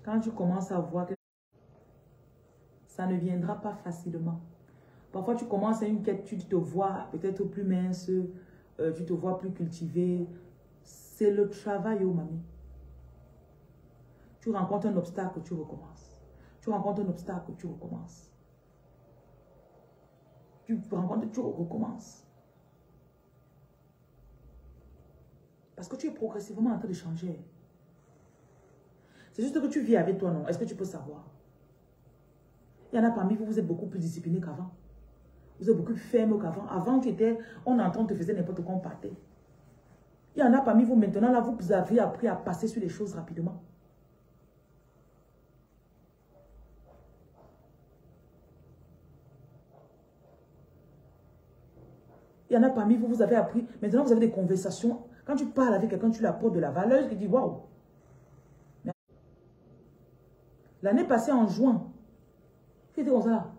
Quand tu commences à voir que ça ne viendra pas facilement. Parfois, tu commences à une quête, tu te vois peut-être plus mince, tu te vois plus cultivé. C'est le travail, oh mamie. Tu rencontres un obstacle, tu recommences. Tu rencontres un obstacle, tu recommences. Tu rencontres, tu recommences. Parce que tu es progressivement en train de changer. C'est juste que tu vis avec toi, non? Est-ce que tu peux savoir? Il y en a parmi vous, vous êtes beaucoup plus discipliné qu'avant. Vous êtes beaucoup plus ferme qu'avant. Avant, tu étais, on entend, te faisait n'importe quoi, on partait. Il y en a parmi vous, maintenant, là, vous avez appris à passer sur les choses rapidement. Il y en a parmi vous, vous avez appris, maintenant, vous avez des conversations. Quand tu parles avec quelqu'un, tu lui apportes de la valeur, tu dis, waouh. L'année passée, en juin, tu étais comme ça.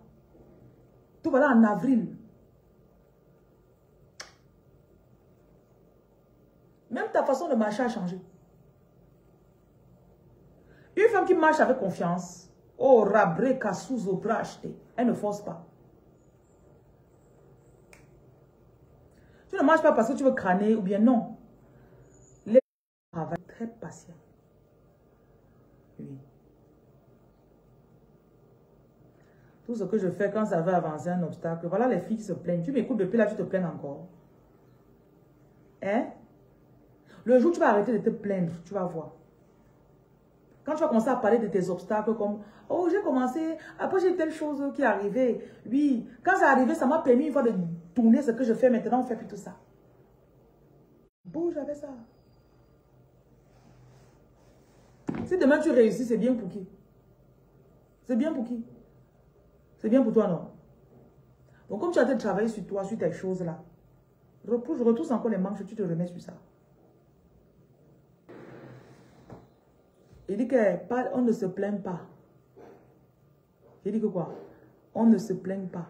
Tout voilà en avril. Même ta façon de marcher a changé. Une femme qui marche avec confiance, oh, rabré, cassous, obra, acheté, elle ne force pas. Tu ne marches pas parce que tu veux crâner ou bien non. Les travaillent très patient. Oui. Tout ce que je fais quand ça veut avancer un obstacle, voilà les filles qui se plaignent. Tu m'écoutes depuis là, tu te plains encore. Hein? Le jour où tu vas arrêter de te plaindre, tu vas voir. Quand tu vas commencer à parler de tes obstacles comme « Oh, j'ai commencé, après j'ai telle chose qui est arrivée. Oui, quand c'est arrivé, ça m'a permis une fois de tourner ce que je fais maintenant, on ne fait plus tout ça. » Bouge avec ça. Si demain tu réussis, c'est bien pour qui? C'est bien pour qui? C'est bien pour toi, non? Donc comme tu as travaillé sur toi, sur tes choses-là, je retrousse encore les manches, tu te remets sur ça. Il dit que on ne se plaint pas. Il dit que quoi? On ne se plaint pas.